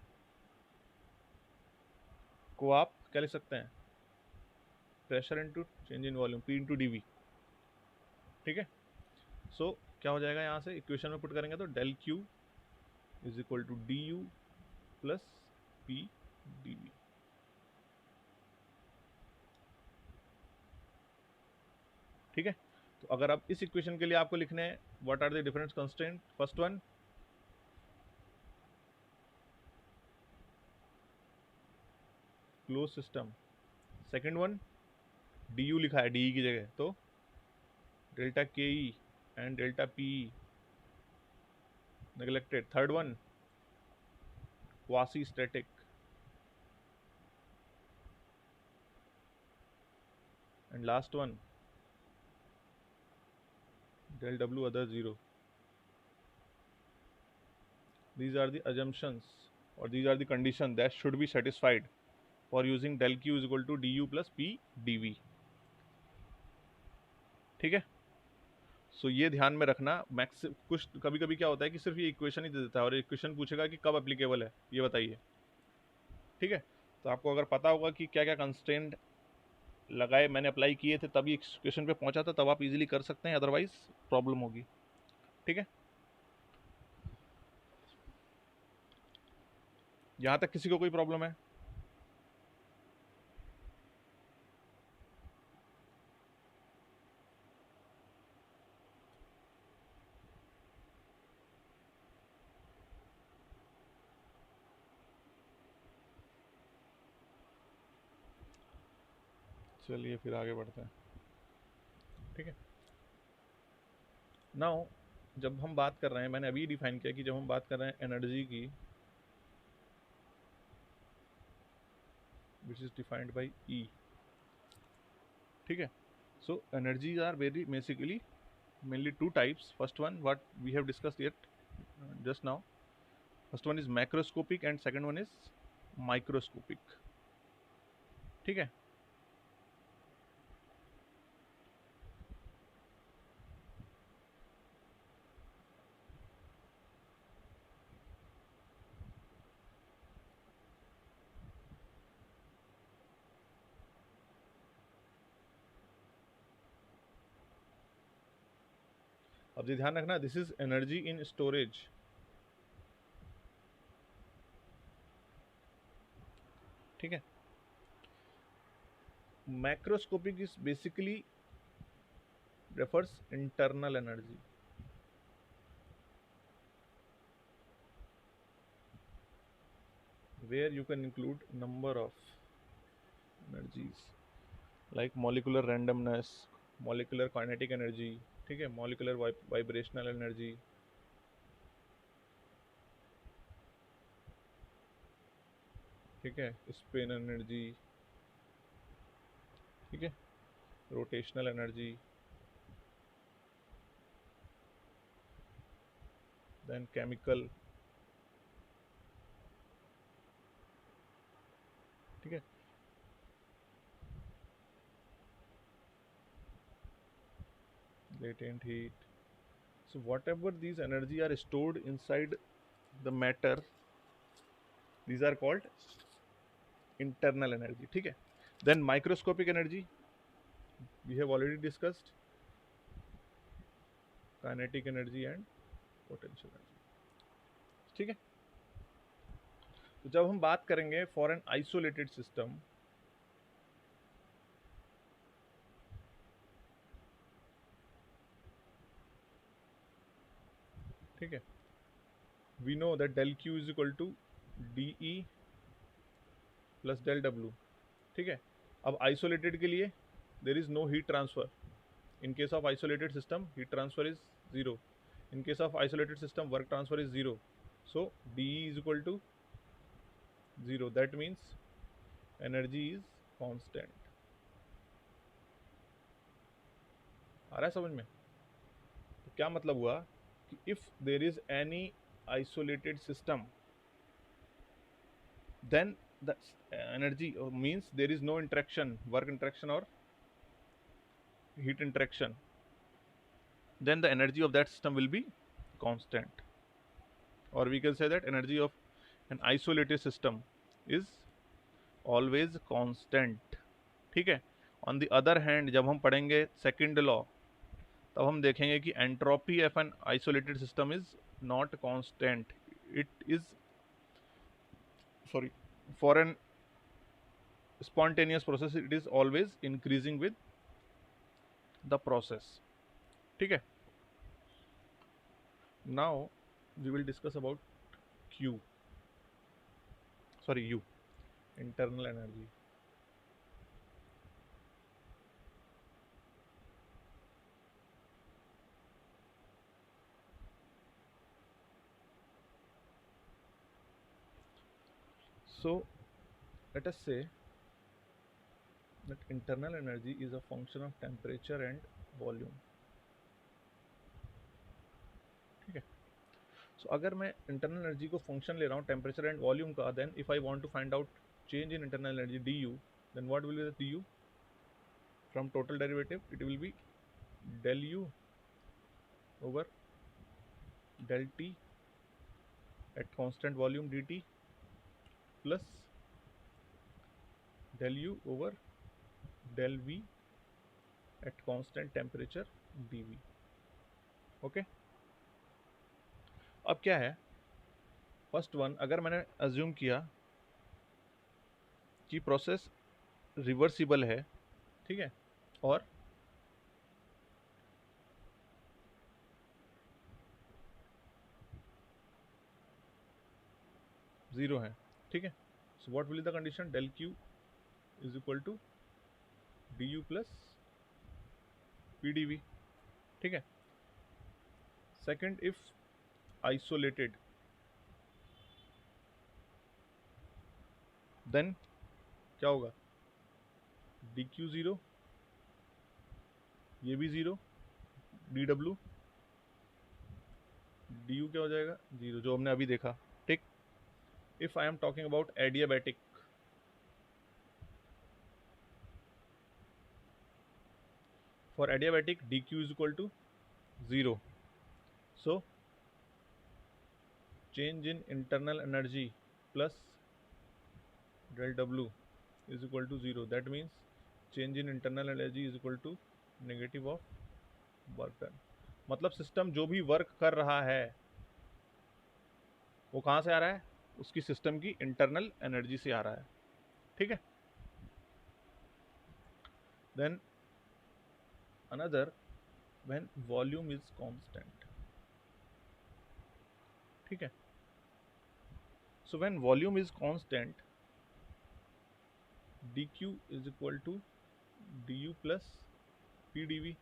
को आप क्या लिख सकते हैं, pressure into change in volume, P into DV, ठीक है। सो क्या हो जाएगा, यहाँ से इक्वेशन में पुट करेंगे तो del Q is equal to D U plus P D V, ठीक है। तो अगर आप इस इक्वेशन के लिए आपको लिखने हैं what are the different constraint, first one close system, second one D U लिखा है डी की जगह, तो delta K E and delta P neglected, third one quasi static, and last one del w other 0. These are the assumptions or these are the conditions that should be satisfied for using del q is equal to du plus p dv, ठीक है। सो ये ध्यान में रखना, max कुछ कभी कभी क्या होता है कि सिर्फ ये इक्वेशन ही दे देता है और इक्वेशन पूछेगा कि कब एप्लीकेबल है ये बताइए, ठीक है। तो आपको अगर पता होगा कि क्या क्या कंस्ट्रेंट लगाए मैंने अप्लाई किए थे तब ये इक्वेशन पे पहुंचा था, तब आप इजीली कर सकते हैं, अदरवाइज प्रॉब्लम होगी, ठीक है। यहां तक किसी को कोई प्रॉब्लम है? चलिए फिर आगे बढ़ते हैं, ठीक है। नाउ जब हम बात कर रहे हैं, मैंने अभी डिफाइन किया कि जब हम बात कर रहे हैं एनर्जी की, which is defined by E, ठीक है। So energies are very basically mainly two types. First one what we have discussed yet just now, first one is macroscopic and second one is microscopic, ठीक है। अब ये ध्यान रखना, this is energy in storage, ठीक है। Macroscopic is basically refers internal energy, where you can include number of energies like molecular randomness, molecular kinetic energy, ठीक है, molecular vibrational energy, ठीक है, स्पिन एनर्जी, ठीक है, रोटेशनल एनर्जी, देन केमिकल, ठीक है। latent heat, so whatever these energy are stored inside the matter, these are called internal energy, ठीक है। then microscopic energy we have already discussed, kinetic energy and potential energy, ठीक है। तो जब हम बात करेंगे फॉर एन आइसोलेटेड सिस्टम, ठीक है, we know that del Q is equal to D E plus del W, ठीक है। अब आइसोलेटेड के लिए there is no heat transfer, in case of isolated system heat transfer is 0, in case of isolated system work transfer is 0, so dE is equal to 0, that means energy is constant, आ रहा है समझ में? तो क्या मतलब हुआ कि if there is any isolated system then the energy means there is no interaction, work interaction or heat interaction, then the energy of that system will be constant, or we can say that energy of an isolated system is always constant. ठीक है. On the other hand, जब हम पढ़ेंगे second law, तब हम देखेंगे कि entropy of an isolated system is not constant. It is sorry for an spontaneous process it is always increasing with the process. ठीक है. Now we will discuss about Q, sorry U, internal energy. So let us say that internal energy is a function of temperature and volume. ठीक है. So अगर मैं internal energy को function ले रहा हूँ temperature and volume का, then if I want to find out change in internal energy du, then what will be the du? From total derivative it will be del u over del t at constant volume dt plus del u over del v at constant temperature dv. Okay. अब क्या है, first one, अगर मैंने assume किया कि process reversible है, ठीक है, और जीरो है, ठीक है, so what will be the condition? Del Q is equal to D U plus P D V. ठीक है. सेकेंड, इफ आइसोलेटेड, देन क्या होगा? डी क्यू जीरो, ये भी zero, D W, D U क्या हो जाएगा? जीरो, जो हमने अभी देखा. ठीक. If I am talking about adiabatic, for adiabatic D Q is equal to zero. So change in internal energy plus del W is equal to 0. That means change in internal energy is equal to negative of work done. मतलब system जो भी work कर रहा है वो कहाँ से आ रहा है? उसकी सिस्टम की इंटरनल एनर्जी से आ रहा है. ठीक है. Then another, when volume is constant. ठीक है. So when volume is constant, dq is equal to du plus pdv,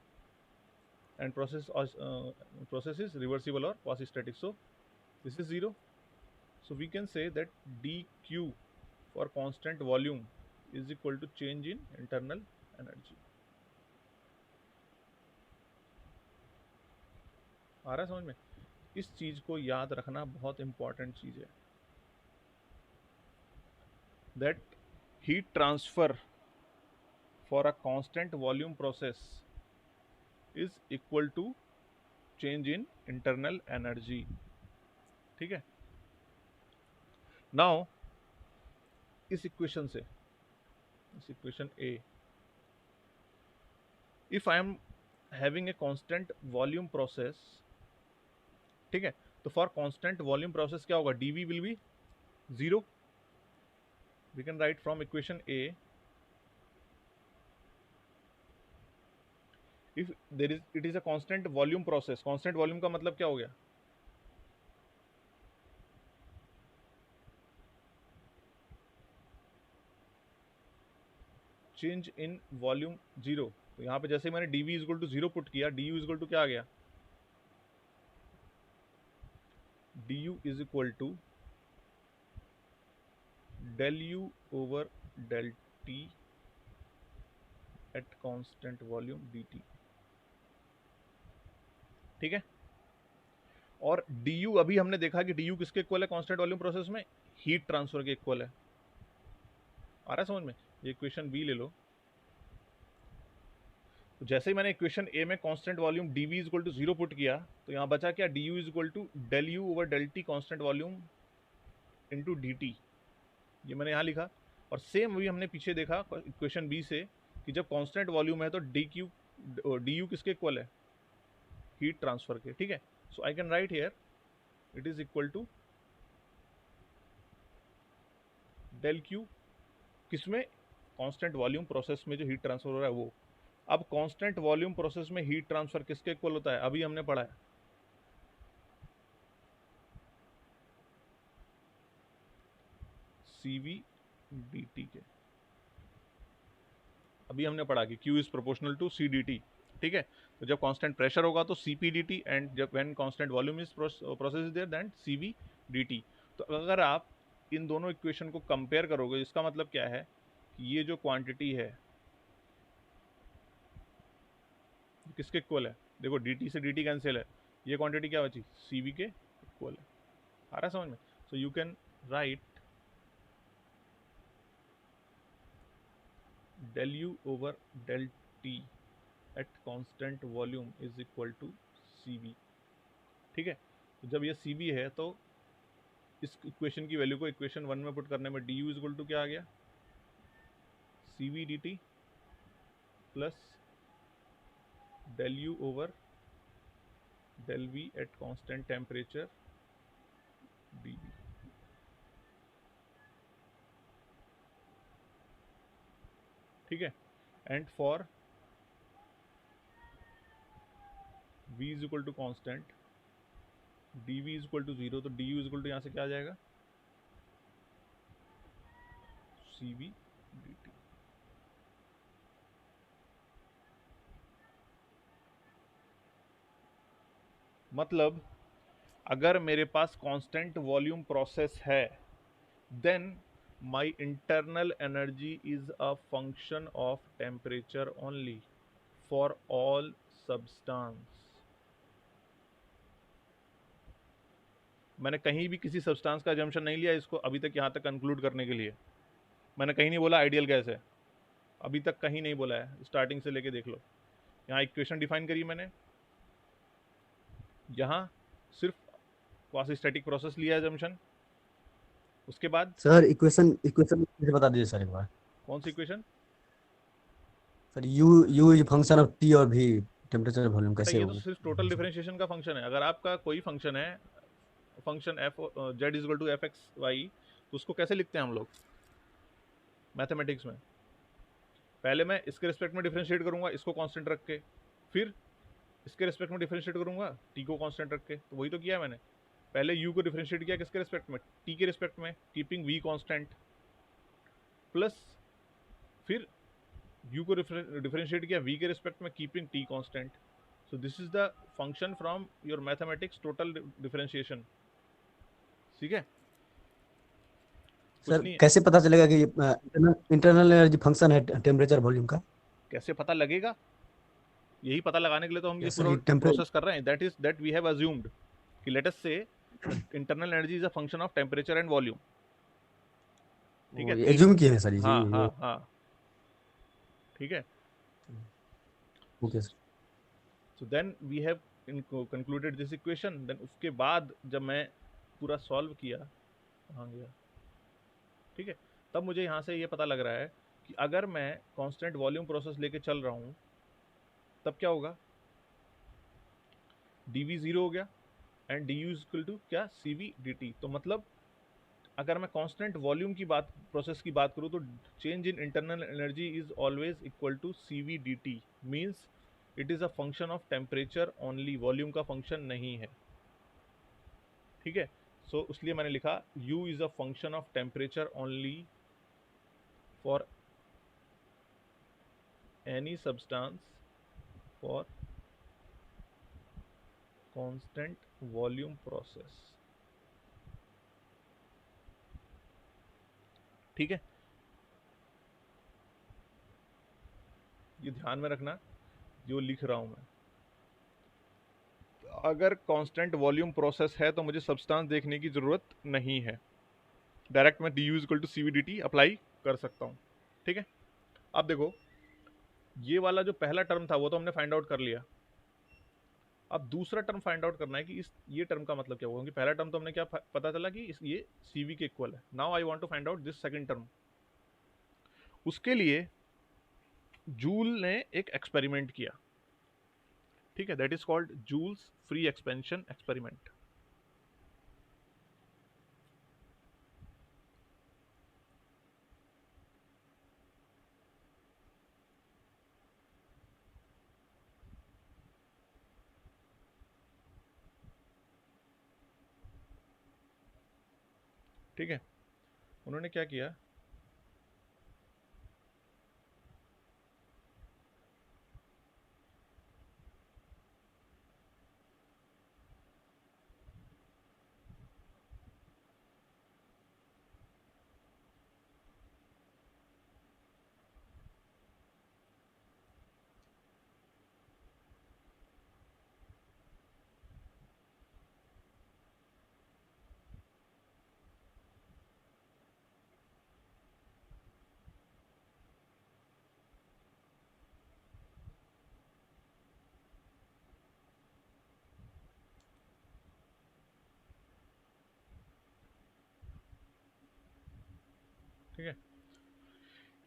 and process is reversible or quasi-static. So this is zero. So we can say that dq for constant volume is equal to change in internal energy. आ रहा है समझ में? इस चीज को याद रखना बहुत इंपॉर्टेंट चीज है. That heat transfer for a constant volume process is equal to change in internal energy. ठीक है. Now इस इक्वेशन से, इस equation A, if I am having a constant volume process, ठीक है, तो for constant volume process क्या होगा? dV will be zero. We can write from equation A, if there is, it is a constant volume process. constant volume का मतलब क्या हो गया? Change in volume zero. तो यहाँ पे जैसे मैंने dV is equal to zero put किया, du इज इक्वल टू क्या आ गया? du is equal to del u over del t at constant volume dt. ठीक है. और du अभी हमने देखा कि du किसके इक्वल है कांस्टेंट वॉल्यूम प्रोसेस में? हीट ट्रांसफर के इक्वल है. आ रहा है समझ में? ये इक्वेशन बी ले लो. तो जैसे ही मैंने इक्वेशन ए में constant volume dv equal to 0 put किया तो यहाँ बचा क्या, du equal to del U over del T constant volume into dt, ये मैंने यहाँ लिखा। और सेम वही हमने पीछे देखा इक्वेशन बी से कि जब कांस्टेंट वॉल्यूम है तो du किसके इक्वल है, हीट ट्रांसफर के, ठीक है। So I can write here it is equal to del Q, किसमें, कांस्टेंट वॉल्यूम प्रोसेस में जो हीट ट्रांसफर हो रहा है वो। अब कांस्टेंट वॉल्यूम प्रोसेस में हीट ट्रांसफर किसके इक्वल होता है, अभी हमने पढ़ा है CV dt के, अभी हमने पढ़ा कि Q is proportional to C dt, ठीक है। तो जब कांस्टेंट प्रेशर होगा तो CP dt एंड जब when constant volume is process is there then CV dt। तो अगर आप इन दोनों इक्वेशन को कंपेयर करोगे इसका मतलब क्या है कि ये जो क्वांटिटी है किसके इक्वल है, देखो dt से dt कैंसिल है, ये क्वांटिटी क्या बची, CV के इक्वल है। आ रहा है समझ में? So you can write del u over del t at constant volume is equal to CV, ठीक है। तो जब ये CV है तो इस इक्वेशन की वैल्यू को इक्वेशन 1 में पुट करने में du इज इक्वल टू क्या आ गया, CV dt plus del u over del v at constant temperature dv, ठीक है। And for v is equal to constant dv is equal to 0 तो du इज इक्वल टू यहाँ से क्या आ जाएगा, CV dt। मतलब अगर मेरे पास कांस्टेंट वॉल्यूम प्रोसेस है then my internal energy is a function of temperature only for all substance. मैंने कहीं भी किसी सब्सटेंस का जम्पशन नहीं लिया इसको अभी तक यहाँ तक कंक्लूड करने के लिए। मैंने कहीं नहीं बोला आइडियल गैस है, अभी तक कहीं नहीं बोला है, स्टार्टिंग से लेके देख लो। यहाँ इक्वेशन डिफाइन करी मैंने, यहाँ सिर्फ क्वासी स्टैटिक प्रोसेस लिया है जम्पशन, उसके बाद सर इक्वेशन इक्वेशन मुझे बता दीजिए सर एक बार। कौन सी equation, sir U is function of T और भी टेम्परेचर वॉल्यूम बेटा कैसे ये तो होगा? सिर्फ टोटल डिफरेंशिएशन का फंक्शन है। अगर आपका कोई फंक्शन है, function F Z is equal to F X Y, तो उसको कैसे लिखते हैं हम लोग मैथमेटिक्स में, पहले मैं इसके रिस्पेक्ट में डिफरेंशिएट करूंगा इसको कांस्टेंट रख के, फिर इसके रिस्पेक्ट में डिफरेंशिएट करूंगा टी को कांस्टेंट रख के। तो वही तो किया है मैंने, पहले यू को डिफरेंशिएट किया किसके रिस्पेक्ट में, टी के रिस्पेक्ट में, कीपिंग वी कांस्टेंट, प्लस फिर यू को डिफरेंशिएट किया वी के रिस्पेक्ट में keeping T constant. So this is the function from your mathematics total differentiation, ठीक है। कुछ सर नहीं है। कैसे पता चलेगा कि इंटरनल एनर्जी फंक्शन है टेम्परेचर वॉल्यूम का? कैसे पता लगेगा, यही पता लगाने के लिए तो हम ये यस पूरा सर, टेम्परेचर। प्रोसेस कर रहे हैं। दैट वी हैव अज्यूम्ड कि लेट अस से internal energy is a function of temperature and volume, ठीक है। एज्यूम किए हैं सर जी हाँ हाँ वो। हाँ, ठीक है। Okay sir. So then we have concluded this equation. Then उसके बाद जब मैं पूरा सॉल्व किया, कहाँ गया, ठीक है, तब मुझे यहाँ से ये पता लग रहा है कि अगर मैं कांस्टेंट वॉल्यूम प्रोसेस लेके चल रहा हूँ तब क्या होगा, dv 0 हो गया and du is equal to क्या, CV dt। तो मतलब अगर मैं कांस्टेंट वॉल्यूम की बात, प्रोसेस की बात करूँ तो change in internal energy is always equal to CV dt, means it is a function of temperature only, volume का फंक्शन नहीं है, ठीक है। सो इसलिए मैंने लिखा u is a function of temperature only for any substance for constant volume process, ठीक है। ये ध्यान में रखना जो लिख रहा हूं मैं, अगर कांस्टेंट वॉल्यूम प्रोसेस है तो मुझे सब्सटेंस देखने की जरूरत नहीं है, डायरेक्ट मैं du equal to CV dt apply कर सकता हूं, ठीक है। अब देखो ये वाला जो पहला टर्म था वो तो हमने फाइंड आउट कर लिया। अब दूसरा टर्म फाइंड आउट करना है कि इस ये टर्म का मतलब क्या होगा, क्योंकि पहला टर्म तो हमने क्या पता चला कि ये CV के इक्वल है। Now I want to find out this second term. उसके लिए जूल ने एक एक्सपेरिमेंट किया, ठीक है, that is called Joule's free expansion experiment. ठीक है, उन्होंने क्या किया, ठीक है,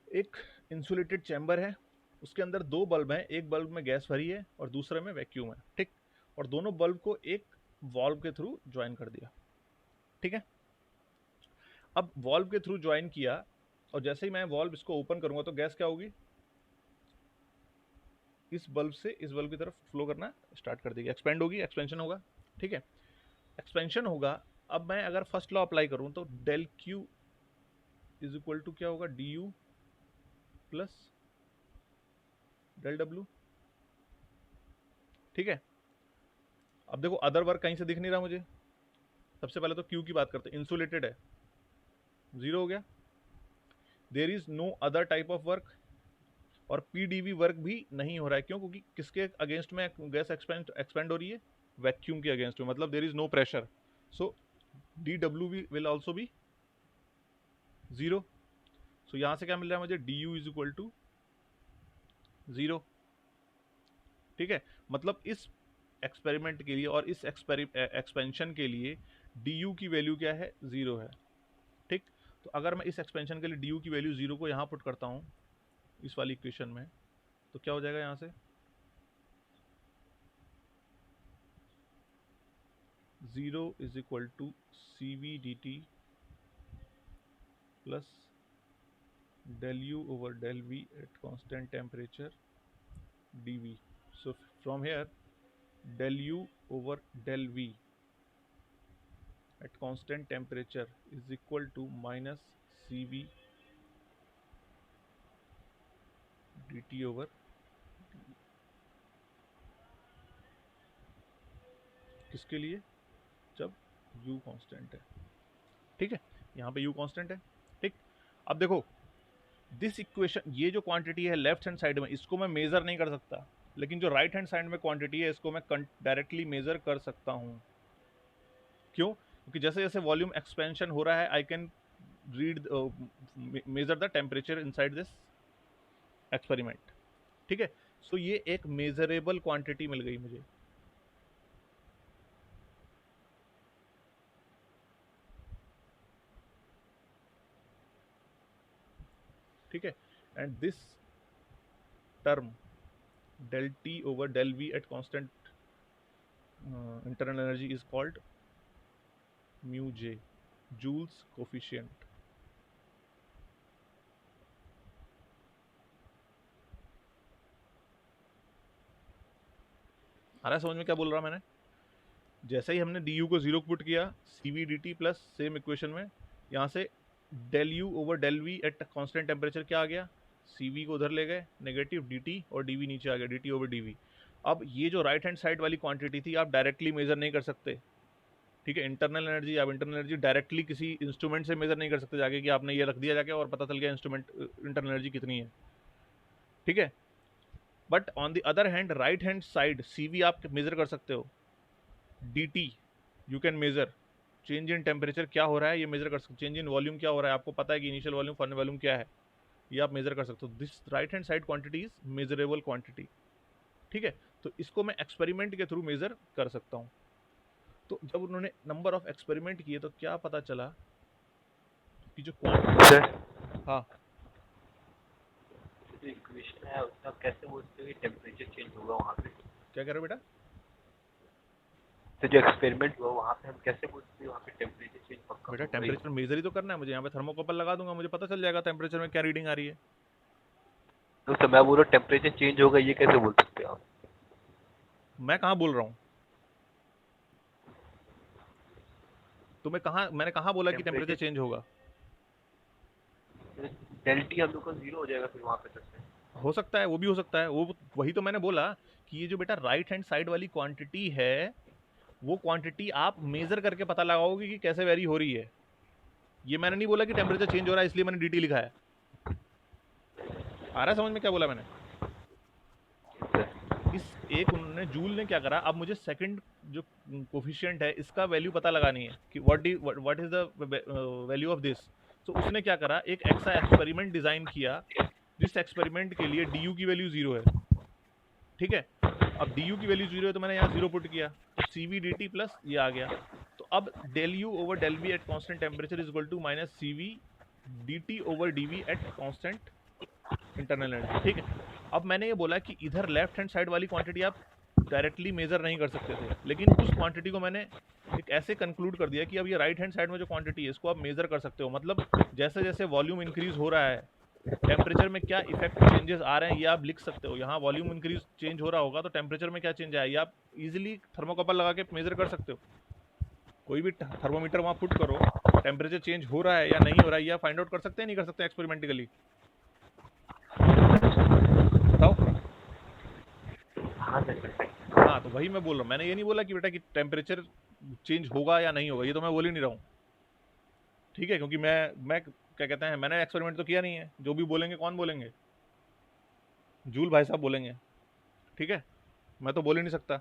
एक इंसुलेटेड चैम्बर है, उसके अंदर दो बल्ब हैं, एक बल्ब में गैस भरी है और दूसरे में वैक्यूम है, ठीक, और दोनों बल्ब को एक वॉल्व के थ्रू ज्वाइन कर दिया। ठीक है, अब वॉल्व के थ्रू ज्वाइन किया और जैसे ही मैं वॉल्व इसको ओपन करूंगा तो गैस क्या होगी, इस बल्ब से इस बल्ब की तरफ फ्लो करना स्टार्ट कर देगी, एक्सपेंड होगी, एक्सपेंशन होगा। ठीक है, एक्सपेंशन होगा। अब मैं अगर फर्स्ट लॉ अप्लाई करूं तो del Q is equal to क्या होगा, D U plus del W. ठीक है, अब देखो अदर वर्क कहीं से दिख नहीं रहा मुझे। सबसे पहले तो क्यू की बात करते हैं, इंसुलेटेड है, जीरो हो गया। There is no other type of work, और पीडीवी वर्क भी नहीं हो रहा है। क्यों? क्योंकि किसके अगेंस्ट में गैस एक्सपेंड हो रही है, वैक्यूम के अगेंस्ट में, मतलब there is no pressure, so D W will also be zero. So यहां से क्या मिल रहा है मुझे, D U is equal to zero. ठीक है, मतलब इस एक्सपेरिमेंट के लिए और इस एक्सपेंशन के लिए डी यू की वैल्यू क्या है, जीरो है। ठीक, तो अगर मैं इस एक्सपेंशन के लिए डी यू की वैल्यू जीरो को यहां पुट करता हूं इस वाली इक्वेशन में, तो क्या हो जाएगा यहां से, zero is equal to C V D T plus del u over del v at constant temperature dv. So from here del u over del v at constant temperature is equal to minus cv dt over dv. किसके लिए, जब u constant है। ठीक है, यहाँ पे u constant है। ठीक, अब देखो दिस इक्वेशन, ये जो क्वांटिटी है लेफ्ट हैंड साइड में, इसको मैं मेजर नहीं कर सकता, लेकिन जो राइट हैंड साइड में क्वांटिटी है इसको मैं डायरेक्टली मेजर कर सकता हूं। क्यों? क्योंकि जैसे जैसे वॉल्यूम एक्सपेंशन हो रहा है I can read measure the temperature inside this experiment. ठीक है, सो ये एक मेजरेबल क्वांटिटी मिल गई मुझे। ठीक है, and this term del T over del V at constant internal energy is called mu J, Joule's coefficient. आ रहा है समझ में क्या बोल रहा मैंने? जैसे ही हमने डी यू को जीरो पुट किया, C V D T plus same equation में, यहाँ से del U over del V at constant temperature क्या आ गया, सी वी को उधर ले गए नेगेटिव डी टी, और डी वी नीचे आ गया, D T over D V. अब ये जो राइट हैंड साइड वाली क्वांटिटी थी आप डायरेक्टली मेजर नहीं कर सकते। ठीक है, इंटरनल एनर्जी, आप इंटरनल एनर्जी डायरेक्टली किसी इंस्ट्रूमेंट से मेजर नहीं कर सकते जाके कि आपने ये रख दिया जाके और पता चल गया इंस्ट्रूमेंट इंटरनल एनर्जी कितनी है। ठीक है, but on the other hand right hand side C V आप मेजर कर सकते हो, D T you can measure, change in temperature क्या हो रहा है ये मेजर कर सकते, चेंज इन वॉल्यूम क्या हो रहा है आपको पता है कि इनिशियल वॉल्यूम फाइनल वॉल्यूम क्या है। ये आप मेजर कर सकते हो। This right hand side quantity is measurable quantity, ठीक है। तो इसको मैं एक्सपेरिमेंट के थ्रू मेजर कर सकता हूँ। तो जब उन्होंने नंबर ऑफ एक्सपेरिमेंट किए तो क्या पता चला कि जो क्वांटिटी, सर हाँ जो इक्वेशन है उसमें आप कैसे बोलते हो कि टेम्परेचर चेंज होगा वहाँ पे? क्या कह रहे हो बेटा? तो जो एक्सपेरिमेंट हुआ वहाँ पे हम कैसे बोलते हैं वहाँ पे टेम्परेचर चेंज पक्का बेटा होगा ही? टेम्परेचर मेजर ही तो करना है मुझे, यहाँ पे थर्मोकपल लगा दूंगा, मुझे पता चल जाएगा टेम्परेचर में क्या रीडिंग आ रही है। तो मैं बोल रहा हूँ टेम्परेचर चेंज होगा, ये कैसे बोल सकते हो आप? मैं कहाँ बोल रहा हूँ? तुम्हें कहाँ, मैंने कहाँ बोला कि टेम्परेचर टेम्परेचर चेंज होगा? डेल्टी हम लोग का 0 हो जाएगा फिर वहाँ पे तक से। हो सकता है, वो भी हो सकता है, वो वही तो मैंने बोला कि ये जो बेटा राइट हैंड साइड वाली क्वांटिटी है, वो क्वांटिटी आप मेजर करके पता लगाओगे कि कैसे वेरी हो रही है। ये मैंने नहीं बोला कि टेम्परेचर चेंज हो रहा है इसलिए मैंने dt लिखा है। आ रहा है समझ में क्या बोला मैंने? इस एक उन्होंने जूल ने क्या करा, अब मुझे सेकंड जो कोफिशिएंट है इसका वैल्यू पता लगानी है कि what is the value of this. तो उसने क्या करा, एक ऐसा एक्सपेरिमेंट डिजाइन किया जिस एक्सपेरिमेंट के लिए du की वैल्यू 0 है, ठीक है। अब du की वैल्यू 0 है तो मैंने यहाँ 0 पुट किया, तो cv dt प्लस ये आ गया। तो अब del u over del v at constant temperature is equal to minus cv dt over dv at constant internal energy, ठीक है। अब मैंने ये बोला कि इधर लेफ्ट हैंड साइड वाली क्वांटिटी आप डायरेक्टली मेजर नहीं कर सकते थे, लेकिन उस क्वांटिटी को मैंने एक ऐसे कंक्लूड कर दिया कि अब ये राइट हैंड साइड में जो क्वांटिटी है इसको आप मेजर कर सकते हो। मतलब जैसे जैसे वॉल्यूम इंक्रीज हो रहा है, टेम्परेचर में क्या इफेक्ट चेंजेस आ रहे हैं ये आप लिख सकते हो। यहाँ वॉल्यूम इंक्रीज चेंज हो रहा होगा तो टेम्परेचर में क्या चेंज आया ये आप इजीली थर्मोकपल लगा के मेजर कर सकते हो। कोई भी थर्मोमीटर वहाँ पुट करो, टेम्परेचर चेंज हो रहा है या नहीं हो रहा है ये आप फाइंड आउट कर सकते हैं, नहीं कर सकते एक्सपेरिमेंटिकली? बताओ। हाँ सर कर सकते हैं। हाँ तो वही मैं बोल रहा हूँ, मैंने ये नहीं बोला कि बेटा कि टेम्परेचर चेंज होगा या नहीं होगा, ये तो मैं बोल ही नहीं रहा हूँ, ठीक है। क्योंकि मैं क्या कहते हैं, मैंने एक्सपेरिमेंट तो किया नहीं है। जो भी बोलेंगे कौन बोलेंगे? जूल भाई साहब बोलेंगे, ठीक है। मैं तो बोल ही नहीं सकता।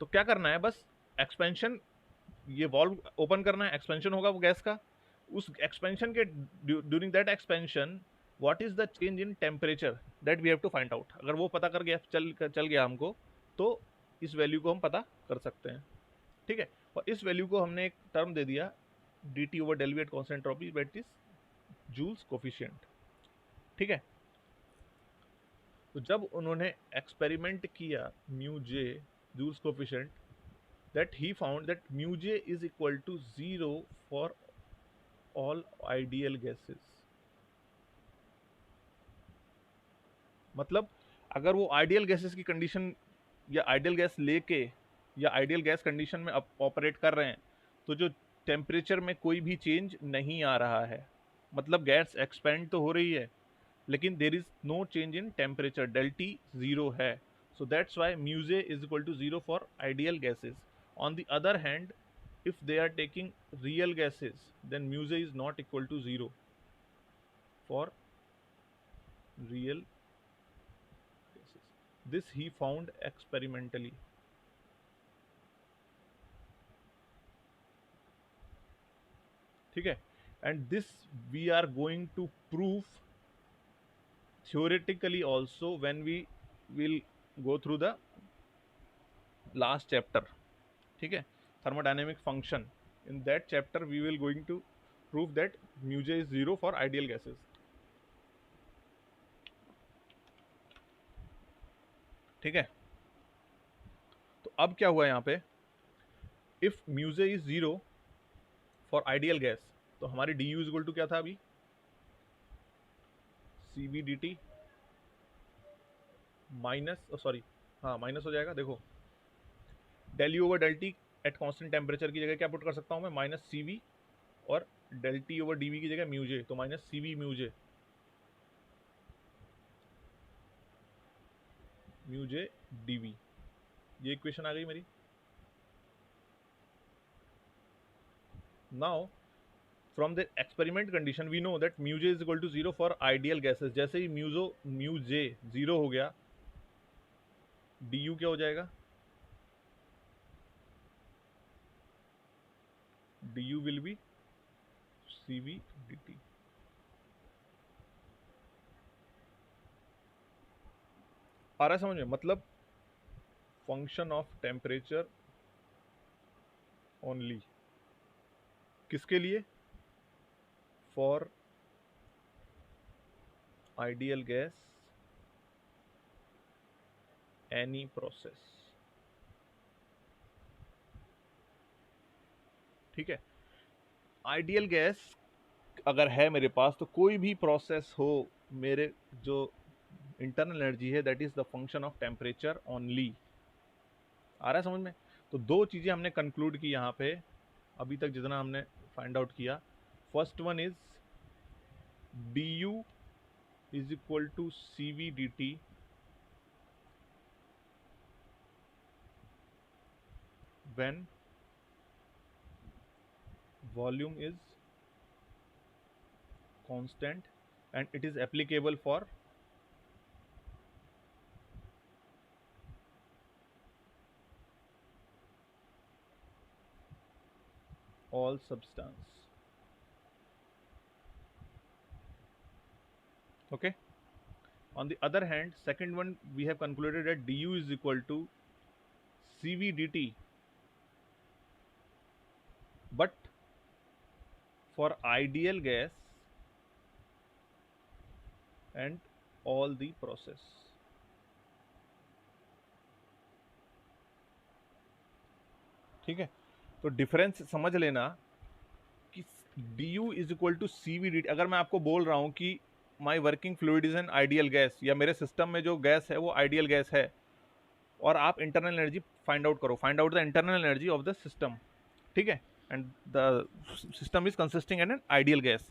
तो क्या करना है, बस एक्सपेंशन, ये वॉल्व ओपन करना है, एक्सपेंशन होगा वो गैस का। उस एक्सपेंशन के during that expansion what is the change in temperature that we have to find out. अगर वो पता कर गया, चल गया हमको, तो इस वैल्यू को हम पता कर सकते हैं, ठीक है। और इस वैल्यू को हमने एक टर्म दे दिया dt over del v at constant entropy, that is Joule's coefficient, ठीक है। तो जब उन्होंने एक्सपेरिमेंट किया mu J Joule's coefficient, that he found that mu j is equal to 0 for all ideal gases। मतलब अगर वो आइडियल गैसेस की कंडीशन या आइडियल गैस लेके या आइडियल गैस कंडीशन में ऑपरेट कर रहे हैं तो जो टेम्परेचर में कोई भी चेंज नहीं आ रहा है, मतलब गैस एक्सपेंड तो हो रही है लेकिन there is no change in temperature, del T 0 है। So that's why mu J is equal to 0 for ideal gases. On the other hand, if they are taking real gases, then mu j is not equal to 0 for real gases. This he found experimentally. ठीक है, and this we are going to prove theoretically also when we will go through the last chapter, ठीक है, thermodynamic function। In that chapter we will going to prove that mu j is 0 for ideal gases, ठीक है। तो अब क्या हुआ यहाँ पे, if mu j is 0 for ideal gas, तो हमारी du इज इक्वल टू क्या था अभी, cv dt माइनस, सॉरी हाँ माइनस हो जाएगा, देखो del U over del T at constant temperature की जगह क्या पुट कर सकता हूँ मैं, माइनस cv, और डेल टी ओवर dv की जगह म्यू जे, तो minus cv mu J dv। ये इक्वेशन आ गई मेरी। Now from the experiment condition we know that mu J is equal to 0 for ideal gases. जैसे ही म्यू जे 0 हो गया, du क्या हो जाएगा, du will be cv dt। आ रहा है समझ में? मतलब फंक्शन ऑफ टेम्परेचर ओनली, किसके लिए? For ideal gas any process. ठीक है, आइडियल गैस अगर है मेरे पास तो कोई भी प्रोसेस हो, मेरे जो इंटरनल एनर्जी है that is the function of temperature only. आ रहा है समझ में? तो दो चीजें हमने कंक्लूड की यहाँ पे अभी तक जितना हमने फाइंड आउट किया। First one is D U is equal to C V D T when volume is constant and it is applicable for all substance. Okay, on the other hand, second one we have concluded that du is equal to cv dt, but for ideal gas and all the process. ठीक है, तो difference समझ लेना कि du is equal to C V D T. अगर मैं आपको बोल रहा हूं कि my working fluid is an ideal gas, या मेरे सिस्टम में जो गैस है वो आइडियल गैस है, और आप इंटरनल एनर्जी फाइंड आउट करो, find out the internal energy of the system, ठीक है, and the system is consisting N ideal gas,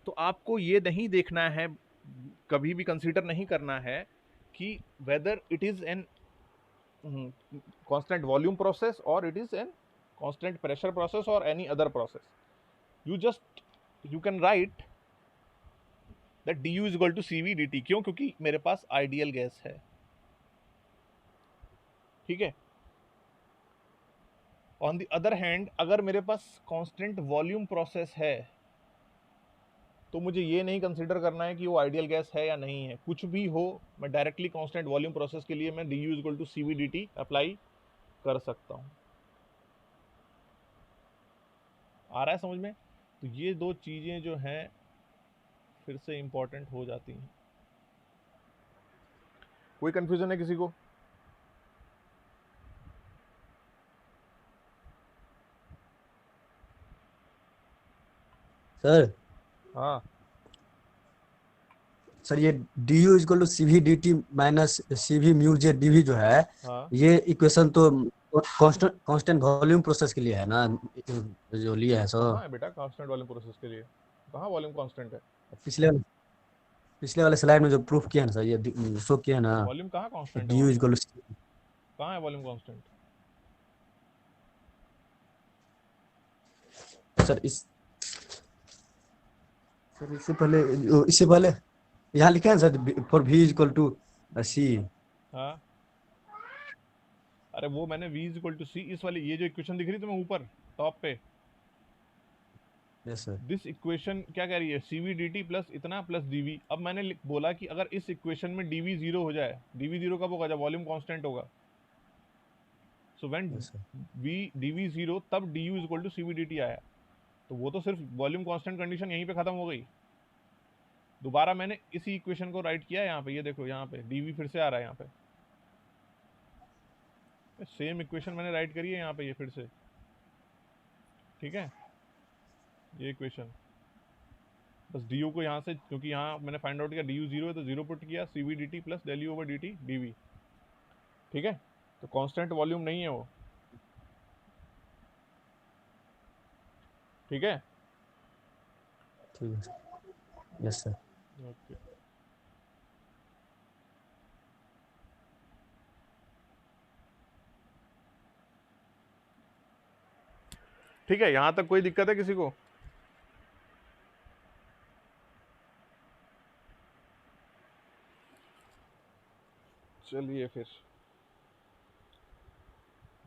तो आपको ये नहीं देखना है, कभी भी कंसीडर नहीं करना है कि whether it is an constant volume process or it is an constant pressure process or any other process. You can write that du is equal to cv dt। क्यों? क्योंकि मेरे पास आइडियल गैस है। ठीक है, ऑन द अदर हैंड अगर मेरे पास constant volume process है तो मुझे ये नहीं कंसीडर करना है कि वो आइडियल गैस है या नहीं है, कुछ भी हो, मैं डायरेक्टली कांस्टेंट वॉल्यूम प्रोसेस के लिए मैं du is equal to cv dt apply कर सकता हूं। आ रहा है समझ में? तो ये दो चीजें जो हैं फिर से इंपॉर्टेंट हो जाती हैं। कोई कंफ्यूजन है किसी को? सर हाँ, सर ये D U is equal to C V D T minus C V mu J D V जो है, हाँ, ये इक्वेशन तो कांस्टेंट कांस्टेंट वॉल्यूम प्रोसेस के लिए है ना, जो लिया है सो कहाँ है बेटा कांस्टेंट वॉल्यूम प्रोसेस के लिए? कहाँ वॉल्यूम कांस्टेंट है? पिछले पिछले वाले स्लाइड में जो प्रूफ किया है ना सर, ये शो किया है ना, वॉल्यूम कहाँ कांस्टेंट है डी यू वहाँ पे? इजक्वल कहाँ है वॉल्यूम कांस्टेंट? सर इससे पहले यहाँ लिखा है sir for V is equal to C. हाँ, अरे वो मैंने v is equal to C, इस वाली ये जो इक्वेशन दिख रही है तुम्हें ऊपर टॉप पे, यस सर। दिस इक्वेशन क्या कह रही है? cv dt प्लस इतना प्लस dv। अब मैंने बोला कि अगर इस इक्वेशन में dv जीरो हो जाए, dv जीरो कब होगा? जब वॉल्यूम कांस्टेंट होगा। So when yes sir. dv zero तब du is equal to cv dt आया, तो वो तो सिर्फ वॉल्यूम कांस्टेंट कंडीशन यहीं पे खत्म हो गई। दोबारा मैंने इसी इक्वेशन को राइट किया यहाँ पे, ये देखो यहाँ पे dv फिर से आ रहा है, यहाँ पे सेम इक्वेशन मैंने राइट करी है यहाँ पे, ये फिर से, ठीक है, ये इक्वेशन बस du को यहाँ से, क्योंकि यहाँ मैंने फाइंड आउट किया du जीरो है तो जीरो पुट किया, cv dt plus del u over dt dv। ठीक है, तो कांस्टेंट वॉल्यूम नहीं है वो। ठीक है, ठीक है यस सर। ओके, ठीक है, यहाँ तक कोई दिक्कत है किसी को? चलिए फिर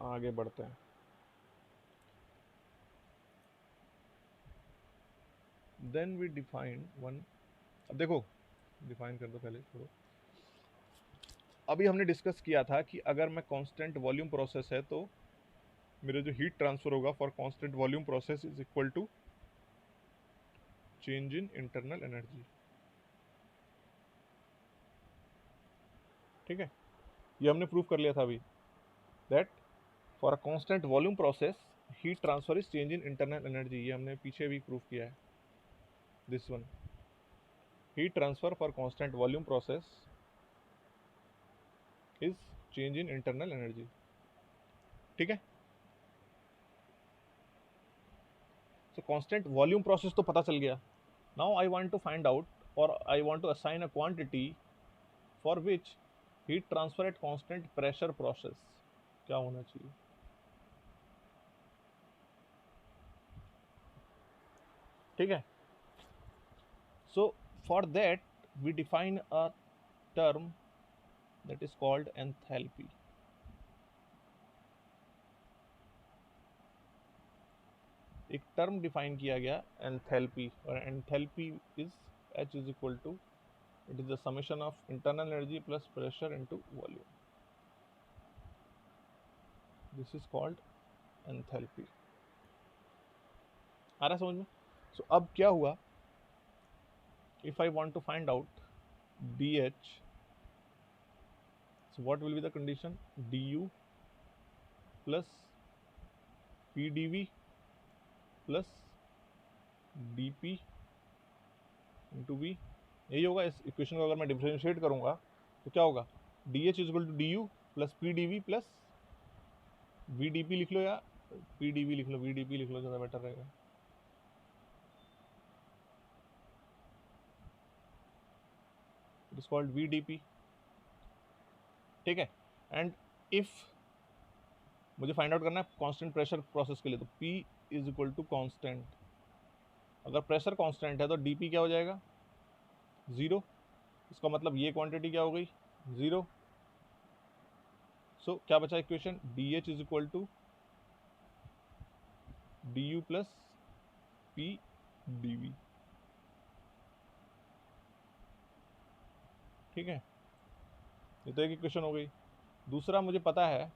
आगे बढ़ते हैं। देन वी डिफाइन वन, अब देखो डिफाइन कर दो पहले, छोड़ो। अभी हमने डिस्कस किया था कि अगर मैं कांस्टेंट वॉल्यूम प्रोसेस है तो मेरा जो हीट ट्रांसफर होगा for constant volume process is equal to change in internal energy. ठीक है, ये हमने प्रूव कर लिया था अभी, that for a constant volume process heat transfer is change in internal energy. ये हमने पीछे भी प्रूव किया है, this one, heat transfer for constant volume process is change in internal energy. ठीक है, सो कांस्टेंट वॉल्यूम प्रोसेस तो पता चल गया। Now I want to find out और I want to assign a quantity for which heat transfer at constant pressure process क्या होना चाहिए। ठीक है, so for that we define a term that is called enthalpy। एक term define किया गया enthalpy, और enthalpy is H is equal to, it is the summation of internal energy plus pressure into volume, this is called enthalpy. आ रहा समझ में? So अब क्या हुआ, if I want to find out dH, so what will be the condition, du plus pdv plus dp into V, यही होगा। इस इक्वेशन को अगर मैं डिफरेंशिएट करूंगा तो क्या होगा, D H is equal to D U plus P D V plus V D P लिख लो या पी डी वी लिख लो, वी डी पी लिख लो, ज़्यादा बेटर रहेगा। It is called V D P. ठीक है, एंड इफ मुझे फाइंड आउट करना है कांस्टेंट प्रेशर प्रोसेस के लिए, तो P is equal to constant, अगर प्रेशर कांस्टेंट है तो डी पी क्या हो जाएगा, 0। इसका मतलब ये क्वांटिटी क्या हो गई, 0। सो क्या बचा equation, D H is equal to D U plus P D V. ठीक है, ये तो एक इक्वेशन हो गई। दूसरा मुझे पता है,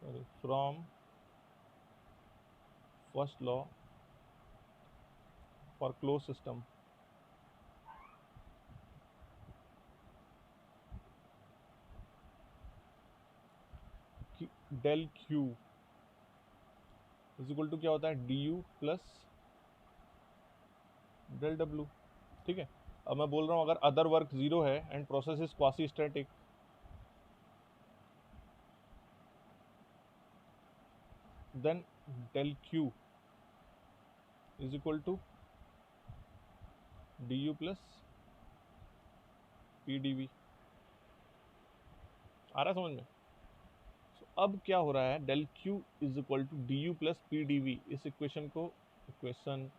sorry, from first law for close system, कि del Q is equal to क्या होता है, D U plus del W. ठीक है, अब मैं बोल रहा हूँ अगर अदर वर्क 0 है and process is quasi static, then del Q is equal to D U plus P D V. आ रहा है समझ में? So, अब क्या हो रहा है, del Q is equal to D U plus P D V, इस इक्वेशन को इक्वेशन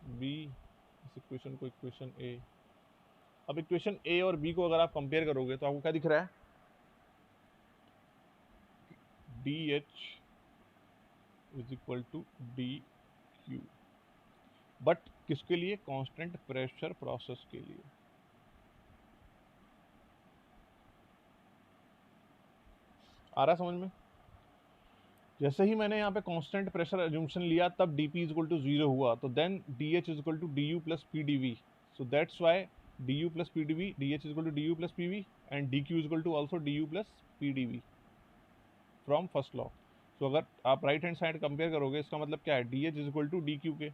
बी, इस इक्वेशन को इक्वेशन ए। अब इक्वेशन ए और बी को अगर आप कंपेयर करोगे तो आपको क्या दिख रहा है, D H is equal to D Q, but किसके लिए, कांस्टेंट प्रेशर प्रोसेस के लिए। आ रहा है समझ में? जैसे ही मैंने यहाँ पे कांस्टेंट प्रेशर एज्यूम्पशन लिया तब D P is equal to 0 हुआ, तो then D H is equal to D U plus P D V. So that's why D U plus P D V, D H is equal to D U plus P V and D Q is equal to also D U plus P D V from first law. So अगर आप right hand side compare करोगे, इसका मतलब क्या है, D H is equal to D Q के।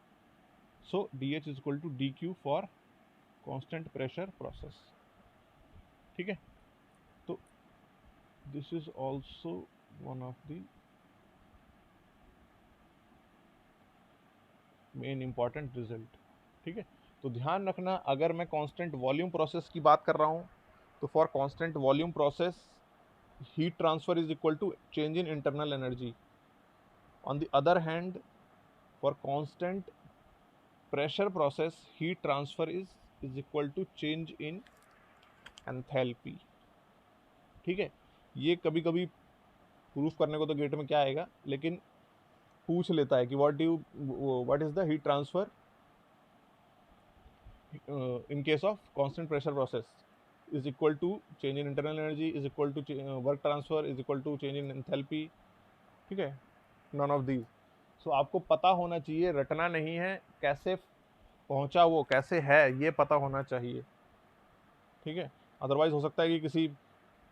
So D H is equal to D Q for constant pressure process. ठीक है, तो this is also one of the main important result. ठीक है, तो ध्यान रखना, अगर मैं कांस्टेंट वॉल्यूम प्रोसेस की बात कर रहा हूँ तो for constant volume process heat transfer is equal to change in internal energy. On the other hand, for constant pressure process heat transfer is equal to change in enthalpy। ठीक है, ये कभी कभी प्रूफ करने को तो गेट में क्या आएगा, लेकिन पूछ लेता है कि what is the heat transfer in case of constant pressure process is equal to change in internal energy is equal to work transfer is equal to change in enthalpy. ठीक है, none of these. So आपको पता होना चाहिए, रटना नहीं है, कैसे पहुंचा वो कैसे है ये पता होना चाहिए. ठीक है, अदरवाइज हो सकता है कि किसी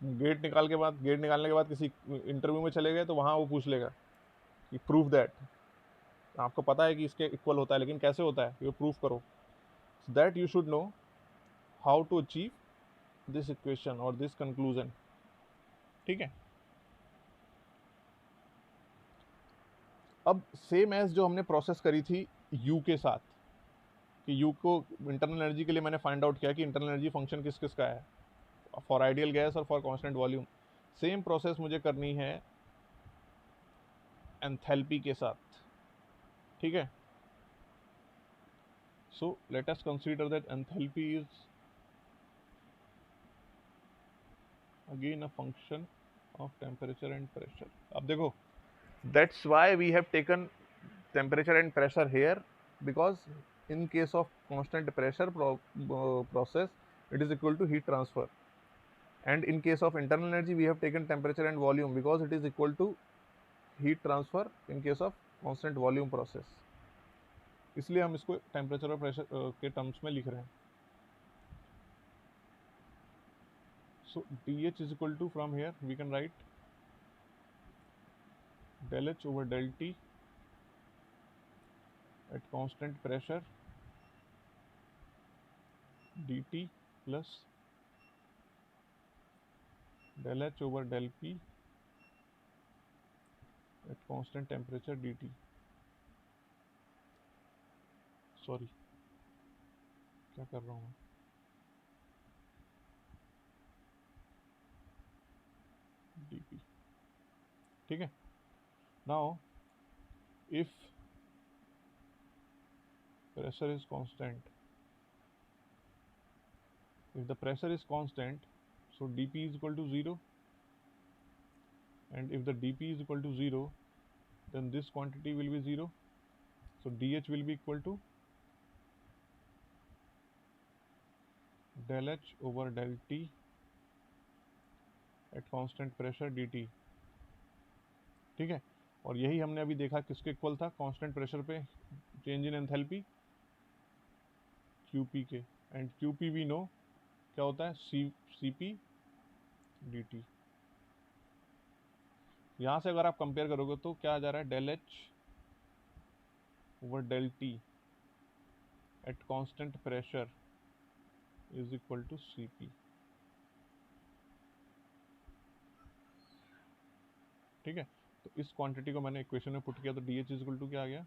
गेट निकालने के बाद किसी इंटरव्यू में चले गए तो वहां वो पूछ लेगा कि प्रूव दैट. आपको पता है कि इसके इक्वल होता है लेकिन कैसे होता है ये प्रूफ करो. That you should know how to achieve this equation और दिस कंक्लूजन. ठीक है, अब सेम एज जो हमने प्रोसेस करी थी यू के साथ, कि यू को इंटरनल एनर्जी के लिए मैंने फाइंड आउट किया कि इंटरनल एनर्जी फंक्शन किस किस का है फॉर आइडियल गैस और for constant volume. Same process मुझे करनी है एंथैल्पी के साथ. ठीक है, so let us consider that enthalpy is again a function of temperature and pressure. अब देखो, that's why we have taken temperature and pressure here, because in case of constant pressure process it is equal to heat transfer, and in case of internal energy we have taken temperature and volume because it is equal to heat transfer in case of constant volume process. इसलिए हम इसको temperature और pressure के terms में लिख रहे हैं. so dH is equal to, from here we can write del H over del T at constant pressure dt plus del H over del P at constant temperature dt. Sorry, क्या कर रहा हूँ, dp. ठीक है, now if pressure is constant, if the pressure is constant, so dp is equal to 0, and if the dp is equal to 0 then this quantity will be 0, so dH will be equal to del H over del T at constant pressure dt. ठीक है, और यही हमने अभी देखा किसके equal था, constant pressure पे चेंज इन एंथैल्पी QP के, एंड QP वी नो क्या होता है, CP dt. यहाँ से अगर आप कंपेयर करोगे तो क्या आ जा रहा है, del H over del T at constant pressure is equal to CP. ठीक है, तो इस क्वांटिटी को मैंने इक्वेशन में पुट किया तो DH इज इक्वल टू क्या आ गया,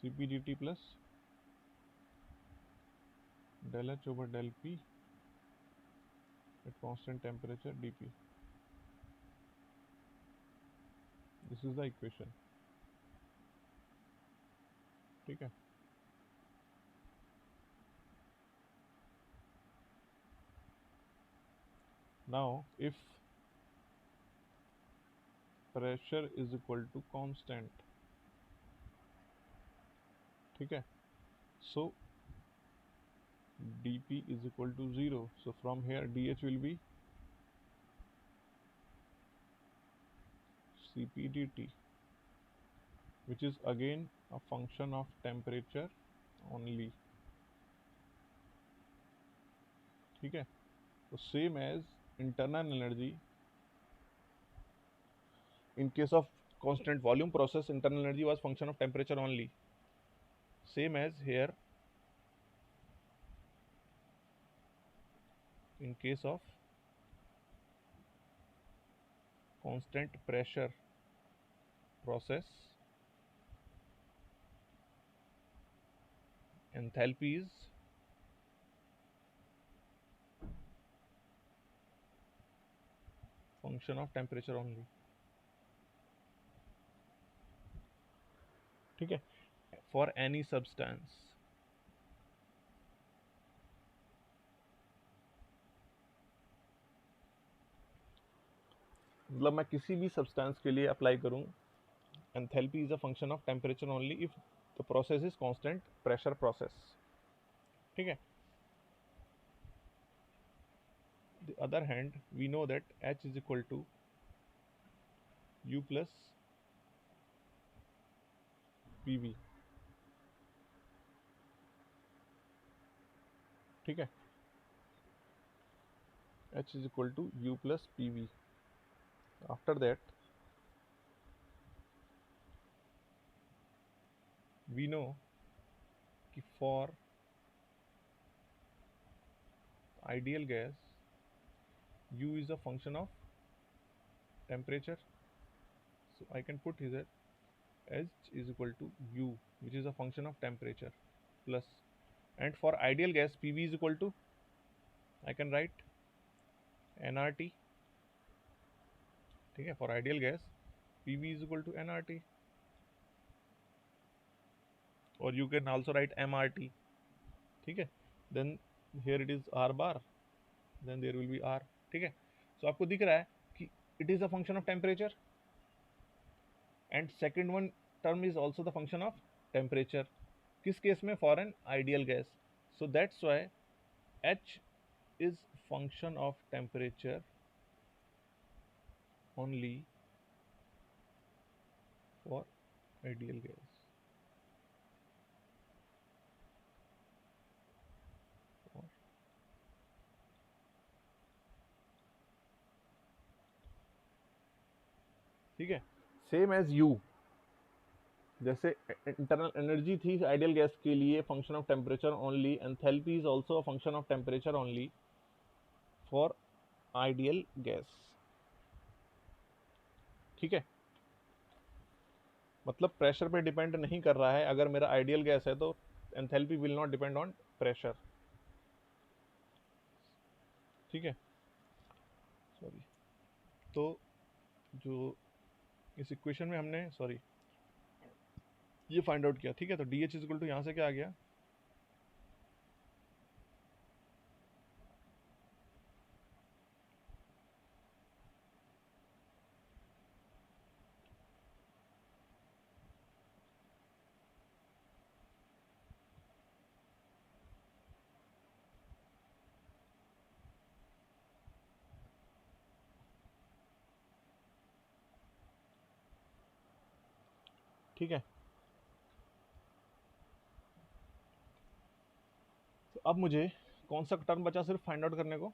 CP dt plus del H over del P at constant temperature dP. This is the equation. ठीक है, now if pressure is equal to constant, ठीक है, so dP is equal to 0, so from here dH will be CP dt, which is again a function of temperature only. ठीक है, तो same as internal energy in case of constant volume process, internal energy was function of temperature only. Same as here in case of constant pressure process, enthalpy is function of temperature only. ठीक है, for any substance. मतलब मैं किसी भी substance के लिए apply करूं enthalpy is a function of temperature only if the process is constant pressure process. ठीक है. The other hand, we know that H is equal to U plus PV. ठीक है. H is equal to U plus PV. After that, we know कि for ideal gas, U is a function of temperature. So I can put here H is equal to U, which is a function of temperature, plus, and for ideal gas, PV is equal to, I can write nRT. ठीक है. For ideal gas, PV is equal to nRT, or you can also write MRT. ठीक है. Then here it is R bar, then there will be R. ठीक है. So आपको दिख रहा है कि it is a function of temperature, and second one term is also the function of temperature. किस केस में? For an ideal gas. So that's why H is function of temperature only for ideal gas. ठीक है. Same as you, जैसे internal energy थी ideal gas के लिए function of temperature only, enthalpy is also a function of temperature only for ideal gas. ठीक है. मतलब pressure पे डिपेंड नहीं कर रहा है. अगर मेरा आइडियल गैस है तो enthalpy will not depend on pressure. ठीक है. सॉरी. तो जो इस इक्वेशन में हमने ये फाइंड आउट किया. ठीक है. तो D H is equal to यहाँ से क्या आ गया? ठीक है. तो अब मुझे कौन सा टर्म बचा सिर्फ फाइंड आउट करने को?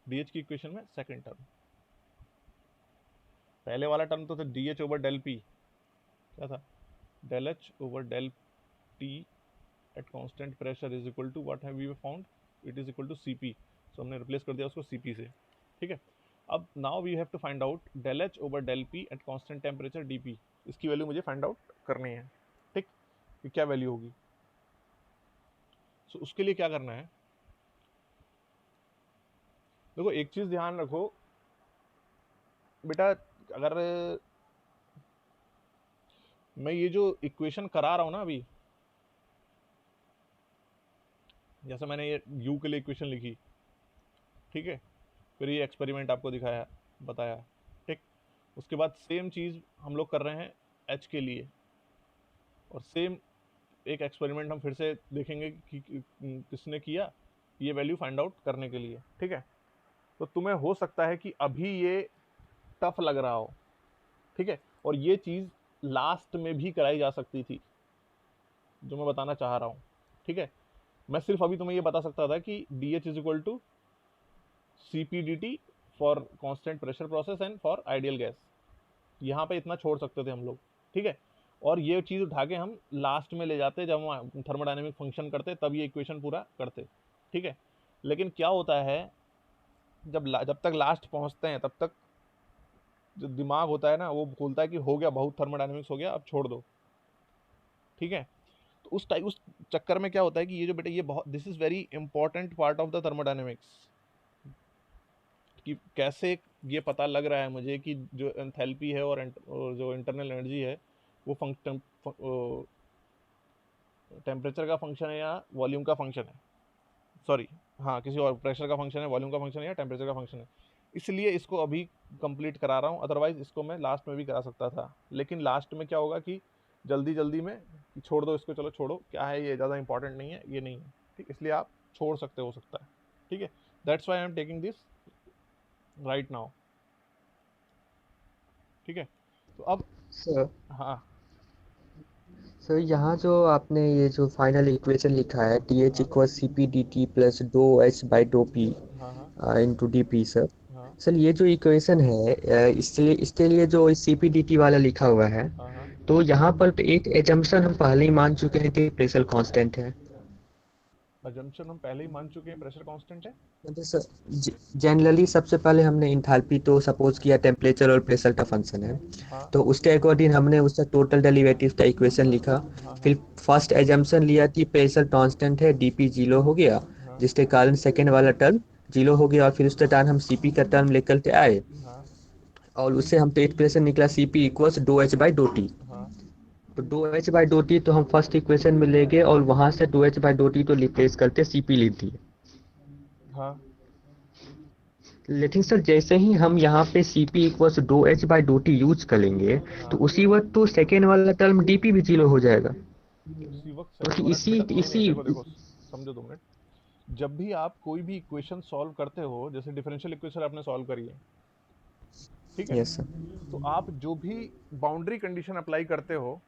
डीएच की इक्वेशन में सेकंड टर्म. पहले वाला टर्म तो था D H over del P. क्या था? Del H over del T at constant pressure is equal to what have we found? It is equal to C P. So हमने replace कर दिया उसको सीपी से. ठीक है. अब now we have to find out del H over del P at constant temperature DP. इसकी value मुझे फाइंड आउट करनी है. ठीक. कि क्या वैल्यू होगी? सो उसके लिए क्या करना है? देखो एक चीज ध्यान रखो बेटा, अगर मैं ये जो इक्वेशन करा रहा हूं ना अभी, जैसे मैंने ये u के लिए इक्वेशन लिखी. ठीक है. फिर ये एक्सपेरिमेंट आपको दिखाया, बताया. ठीक. उसके बाद सेम चीज हम लोग कर रहे हैं h के लिए, और सेम एक एक्सपेरिमेंट हम फिर से देखेंगे कि किसने किया ये वैल्यू फाइंड आउट करने के लिए. ठीक है. तो तुम्हें हो सकता है कि अभी ये टफ लग रहा हो. ठीक है. और ये चीज लास्ट में भी कराई जा सकती थी जो मैं बताना चाह रहा हूं. ठीक है. मैं सिर्फ अभी तुम्हें ये बता सकता था कि D H is equal to C P D T for constant pressure process and for ideal gas. यहाँ पे इतना छोड़ सकते थे हम लोग. ठीक है. और ये चीज उठा के हम लास्ट में ले जाते जब हम थर्मोडायनेमिक फंक्शन करते, तब ये इक्वेशन पूरा करते. ठीक है. लेकिन क्या होता है, जब तक लास्ट पहुंचते हैं तब तक जो दिमाग होता है ना वो बोलता है कि हो गया, बहुत थर्मोडायनेमिक्स हो गया, अब छोड़ दो. ठीक है. तो उस चक्कर में क्या होता है कि ये जो बेटा ये बहुत, this is very important part of the thermodynamics, कि कैसे ये पता लग रहा है मुझे कि जो एंथैल्पी है और जो इंटरनल एनर्जी है वो टेम्परेचर का फंक्शन है या वॉल्यूम का फंक्शन है. सॉरी, हाँ, किसी और प्रेशर का फंक्शन है, वॉल्यूम का फंक्शन है या टेम्परेचर का फंक्शन है. इसलिए इसको अभी कंप्लीट करा रहा हूँ, अदरवाइज इसको मैं लास्ट में भी करा सकता था, लेकिन लास्ट में क्या होगा कि जल्दी जल्दी में कि छोड़ दो इसको, चलो छोड़ो, क्या है ये, ज़्यादा इंपॉर्टेंट नहीं है, ये नहीं है, ठीक, इसलिए आप छोड़ सकते हो सकता है, ठीक है। That's why I am taking this right now, ठीक है। तो अब सर हाँ सर यहाँ जो आपने ये जो फाइनल इक्वेशन लिखा है टी एच हाँ equal C P D T plus doh H by doh P हाँ हाँ इंटू डी पी सर। हाँ सर ये जो इक्वेशन है इसके लिए जो सी पी डी टी वाला लिखा हुआ है, हाँ हाँ। तो यहाँ पर तो एक एजम्पशन हम पहले ही मान चुके हैं कि प्रेशर कांस्टेंट है। अजम्पशन हम पहले ही मान चुके हैं प्रेशर कांस्टेंट है। मतलब सर जनरली सबसे पहले हमने इंथैल्पी तो सपोज किया टेम्परेचर और प्रेशर का फंक्शन है, हाँ तो उसके अकॉर्डिंग हमने उसका टोटल डेरिवेटिव का इक्वेशन लिखा। हाँ हाँ फिर फर्स्ट एजम्पशन लिया कि प्रेशर कांस्टेंट है डीपी जीरो हो गया, हाँ जिसके कारण सेकेंड वाला टर्म जीरो हो गया, और फिर उसके कारण हम सीपी का टर्म लेकर के आए, हाँ और उससे हम तो एक्सप्रेशन निकला CP equals doh H by doh T. हाँ तो doh H by doh T तो हम फर्स्ट इक्वेशन में ले गए, और वहां से doh H by doh T तो रिप्लेस करते सीपी लिख दिए। हाँ लेकिन सर जैसे ही हम यहाँ पे C P equals doh H by doh T use करेंगे, तो हाँ। उसी वक्त तो सेकेंड वाला टर्म डीपी भी जीरो हो जाएगा, उसी वक्त सेकंड क्योंकि वाला इसी बेटा, नहीं नहीं, इसी देखो देखो, समझो 2 मिनट। जब भी आप कोई भी इक्वेशन सॉल्व करते हो, जैसे डिफरेंशियल इक्वेशन आपने सॉल्व करी है, ठीक है, यस सर। तो आप जो भी बाउंड्री कंडीशन अप्लाई करते हो,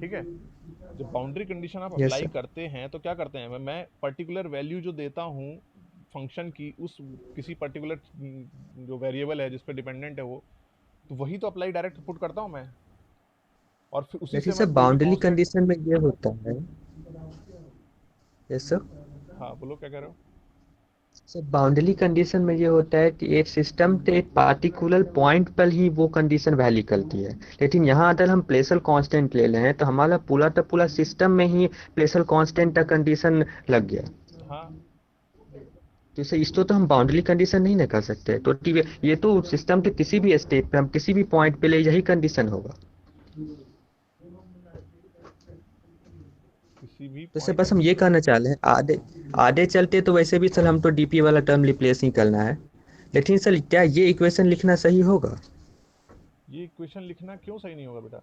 ठीक है, जब बाउंड्री कंडीशन आप यस अप्लाई सर। करते हैं तो क्या करते हैं, मैं पर्टिकुलर वैल्यू जो देता हूँ फंक्शन की, उस किसी पर्टिकुलर जो वेरिएबल है जिस पे डिपेंडेंट है वो, तो वही तो अप्लाई डायरेक्ट पुट करता हूँ मैं, और फिर उसी लेकिन से सर मैं कोई भी बाउंड्री कांस्टेंट। कंडीशन में ये होता है। Yes sir. हाँ बोलो क्या कह रहे हो। सर बाउंड्री कंडीशन में ये होता है कि एक सिस्टम के एक पार्टिकुलर पॉइंट पर ही वो कंडीशन वैली करती है, लेकिन यहाँ अगर हम प्लेसर कांस्टेंट ले लें तो हमारा पूरा का पूरा सिस्टम में ही प्लेसर कांस्टेंट का कंडीशन लग गया। हाँ तो इसको तो हम बाउंड्री कंडीशन नहीं ना कर सकते, तो ये तो सिस्टम के किसी भी स्टेट पे हम किसी भी पॉइंट पे ले यही कंडीशन होगा। किसी भी तो सर पॉइंट। बस हम ये कहना चाह रहे हैं, आधे आधे चलते तो वैसे भी सर हम तो डीपी वाला टर्म रिप्लेस ही करना है, लेकिन सर क्या ये इक्वेशन लिखना सही होगा? ये इक्वेशन लिखना क्यों सही नहीं होगा बेटा।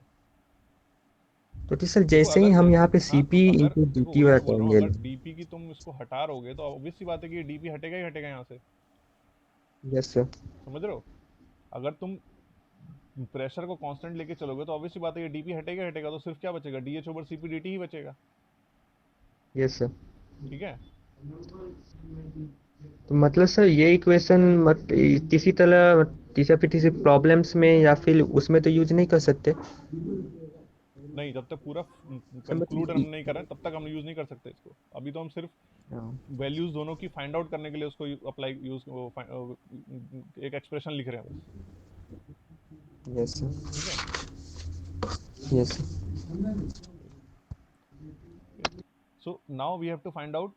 तो सर देखो जैसे ही अगर मैं, हम यहाँ पे हाँ तो सीपी अगर इंटू देखो डीटी वही वाला तो बोल रहा टर्म हूँ, ले अगर लें। डीपी की तुम इसको हटा रोगे तो ऑब्वियस सी बात है कि ये डीपी हटेगा ही हटेगा यहाँ से, यस सर। समझ रहे हो। अगर तुम प्रेशर को कांस्टेंट लेके चलोगे तो ऑब्वियस सी बात है ये डीपी हटेगा ही हटेगा, तो सिर्फ क्या बचेगा, डीएच ओवर सीपी डीटी ही बचेगा, यस सर। ठीक है। तो मतलब सर ये इक्वेशन मत किसी तरह किसी प्रॉब्लम्स में या फिर उसमें तो यूज नहीं कर सकते नहीं, जब तक पूरा सर, कंक्लूड हम नहीं कर रहे हैं तब तक हम यूज नहीं कर सकते इसको, अभी तो हम सिर्फ हाँ। वैल्यूज दोनों की फाइंड आउट करने के लिए उसको अप्लाई यूज एक एक्सप्रेशन लिख रहे हैं बस, यस ठीक है। Sir. Yes sir. So now we have to find out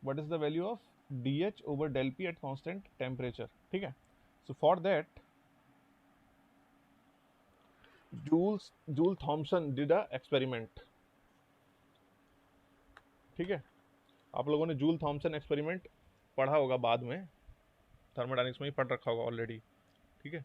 what is the value of dH over del P at constant temperature, ठीक है। So for that Joule Thomson did a experiment, ठीक है। आप लोगों ने joule Thompson experiment पढ़ा होगा बाद में, थर्मोडायनेमिक्स में ही पढ़ रखा होगा ऑलरेडी, ठीक है।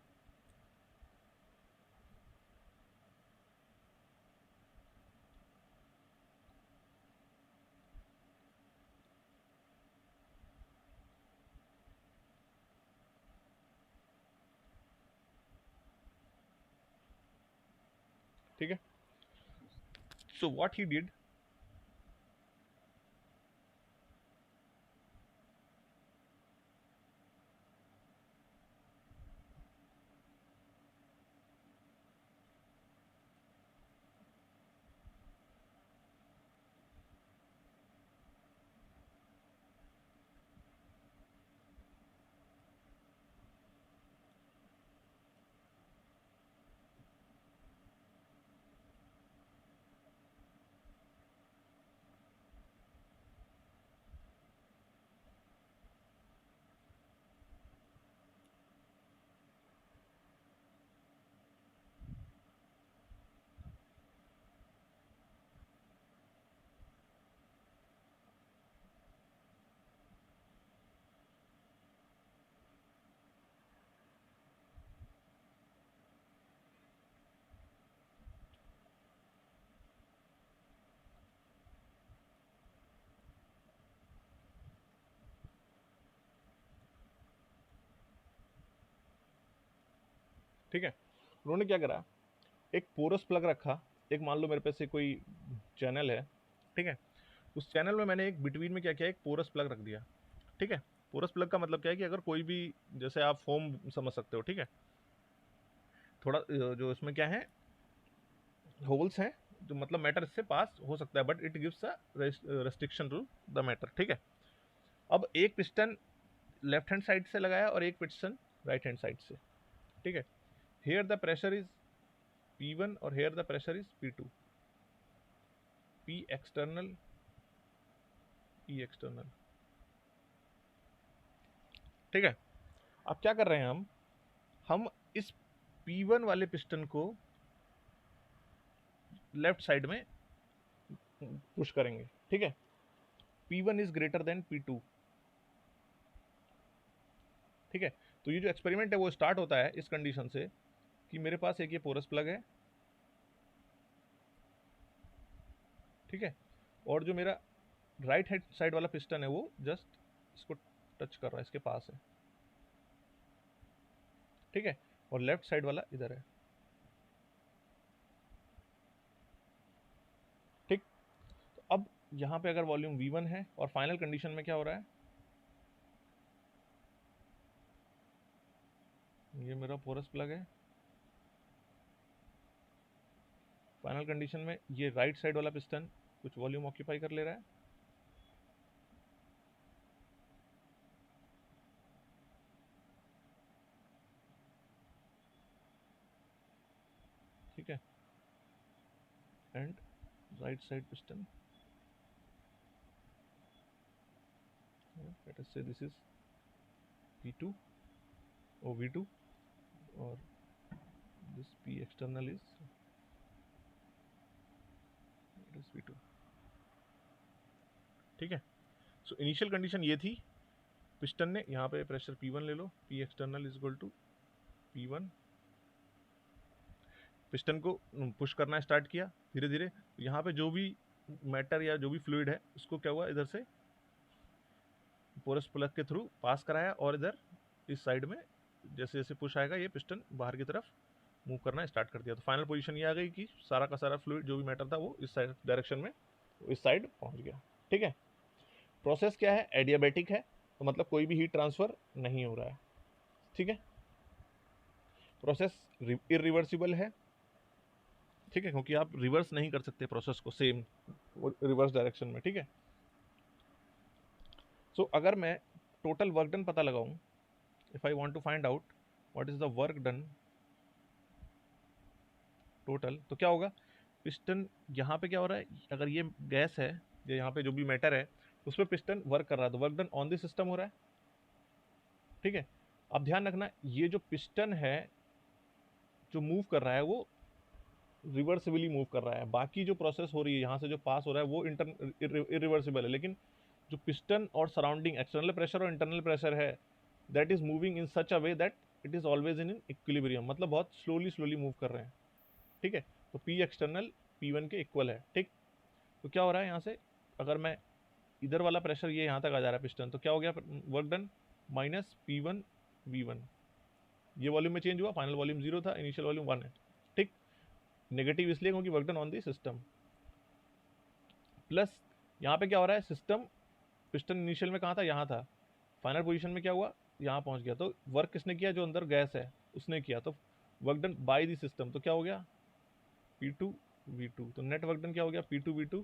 ठीक है। So what he did, ठीक है। उन्होंने क्या करा, एक पोरस प्लग रखा, एक मान लो मेरे पास से कोई चैनल है, ठीक है, उस चैनल में मैंने एक बिटवीन में क्या किया, एक पोरस प्लग रख दिया, ठीक है। पोरस प्लग का मतलब क्या है कि अगर कोई भी, जैसे आप फोम समझ सकते हो, ठीक है, थोड़ा जो इसमें क्या है, होल्स हैं, जो मतलब मैटर इससे पास हो सकता है, but it gives a restriction to the matter, ठीक है। अब एक पिस्टन लेफ्ट हैंड साइड से लगाया और एक पिस्टन राइट हैंड साइड से, ठीक है। Hair the pressure is P1 और here the pressure is P2, P external, E external, ठीक है। अब क्या कर रहे हैं हम इस P1 वाले पिस्टन को लेफ्ट साइड में पुश करेंगे, ठीक है। P1 is greater then P2, ठीक है। तो ये जो एक्सपेरिमेंट है वो स्टार्ट होता है इस कंडीशन से कि मेरे पास एक ये पोरस प्लग है, ठीक है, और जो मेरा राइट हैंड साइड वाला पिस्टन है वो जस्ट इसको टच कर रहा है, इसके पास है, ठीक है, और लेफ्ट साइड वाला इधर है, ठीक। तो अब यहाँ पे अगर वॉल्यूम V1 है और फाइनल कंडीशन में क्या हो रहा है, ये मेरा पोरस प्लग है, फाइनल कंडीशन में ये राइट साइड वाला पिस्टन कुछ वॉल्यूम ऑक्यूपाई कर ले रहा है, ठीक है, and right side piston, let us say this is P2 or V2, और this P external is V2, ठीक है। सो इनिशियल कंडीशन ये थी, पिस्टन ने यहाँ पे प्रेशर P1 ले लो, P external is equal to P1, piston को पुश करना स्टार्ट किया धीरे धीरे, यहाँ पे जो भी मैटर या जो भी फ्लूइड है उसको क्या हुआ, इधर से पोरस प्लग के थ्रू पास कराया, और इधर इस साइड में जैसे जैसे पुश आएगा ये पिस्टन बाहर की तरफ मूव करना स्टार्ट कर दिया। तो फाइनल पोजीशन ये आ गई कि सारा का सारा फ्लूइड जो भी मैटर था वो इस साइड डायरेक्शन में इस साइड पहुंच गया, ठीक है। प्रोसेस क्या है, एडियाबैटिक है, तो मतलब कोई भी हीट ट्रांसफर नहीं हो रहा है, ठीक है। प्रोसेस इरिवर्सिबल है, ठीक है, क्योंकि आप रिवर्स नहीं कर सकते प्रोसेस को सेम रिवर्स डायरेक्शन में, ठीक है। सो अगर मैं टोटल वर्क डन पता लगाऊं, if I want to find out what is the work done total, तो क्या होगा, पिस्टन यहाँ पे क्या हो रहा है, अगर ये गैस है या यहाँ पे जो भी मैटर है उस पर पिस्टन वर्क कर रहा है, तो work done on the system हो रहा है, ठीक है। अब ध्यान रखना, ये जो पिस्टन है जो मूव कर रहा है वो रिवर्सिबली मूव कर रहा है, बाकी जो प्रोसेस हो रही है यहाँ से जो पास हो रहा है वो इरिवर्सिबल है, लेकिन जो पिस्टन और सराउंडिंग एक्सटर्नल प्रेशर और इंटरनल प्रेशर है that is moving in such a way that it is always in equilibrium, मतलब बहुत स्लोली मूव कर रहे हैं, ठीक है। तो P एक्सटर्नल P1 के इक्वल है, ठीक। तो क्या हो रहा है यहाँ से, अगर मैं इधर वाला प्रेशर ये यहाँ तक आ जा रहा है पिस्टन, तो क्या हो गया work done minus P1 V1, ये वॉल्यूम में चेंज हुआ, फाइनल वॉल्यूम 0 था, इनिशियल वॉल्यूम 1 है, ठीक। नेगेटिव इसलिए क्योंकि work done on the system, plus यहाँ पे क्या हो रहा है, सिस्टम पिस्टन इनिशियल में कहाँ था, यहाँ था, फाइनल पोजीशन में क्या हुआ, यहाँ पहुँच गया, तो वर्क किसने किया, जो अंदर गैस है उसने किया, तो work done by the system, तो क्या हो गया P2 V2, तो नेट वर्क डन क्या हो गया P2 V2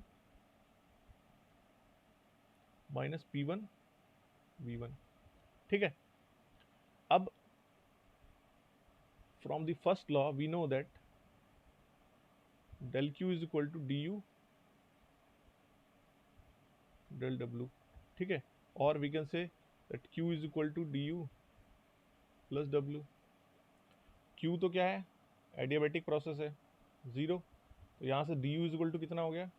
minus P1 V1, ठीक है। अब from the first law we know that del Q is equal to du del W, ठीक है, और we can say that Q is equal to du plus W। Q तो क्या है, adiabatic process है 0, तो यहाँ से du इज इक्वल टू कितना हो गया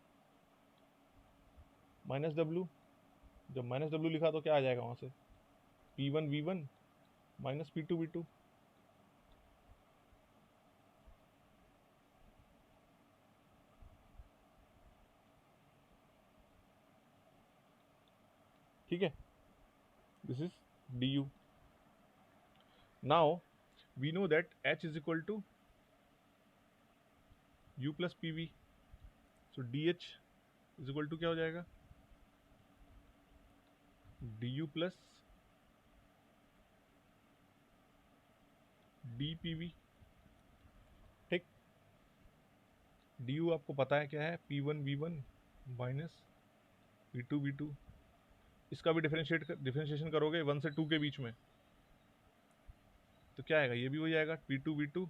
माइनस W, जब माइनस W लिखा तो क्या आ जाएगा वहाँ से P1 V1 minus P2 V2, ठीक है, this is du। Now we know that H is equal to U plus PV, so DH is equal to क्या हो जाएगा, DU प्लस DPV। ठीक, DU आपको पता है क्या है, P1V1 माइनस P2V2। इसका भी डिफरेंशिएशन करोगे 1 से 2 के बीच में, तो क्या आएगा, ये भी हो जाएगा P2V2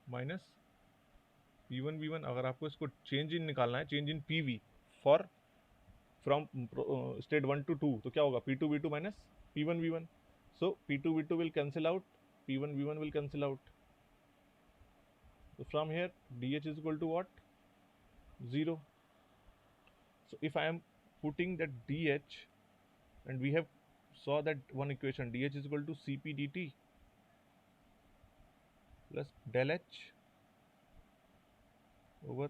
माइनस P1V1। अगर आपको इसको चेंज इन निकालना है, change in PV for from state 1 to 2, तो क्या होगा, P2V2 minus P1V1। So P2V2 will cancel out, P1V1 will cancel out, so from here DH is equal to what, 0। so if I am putting that DH, and we have saw that one equation, DH is equal to Cp dt plus del H over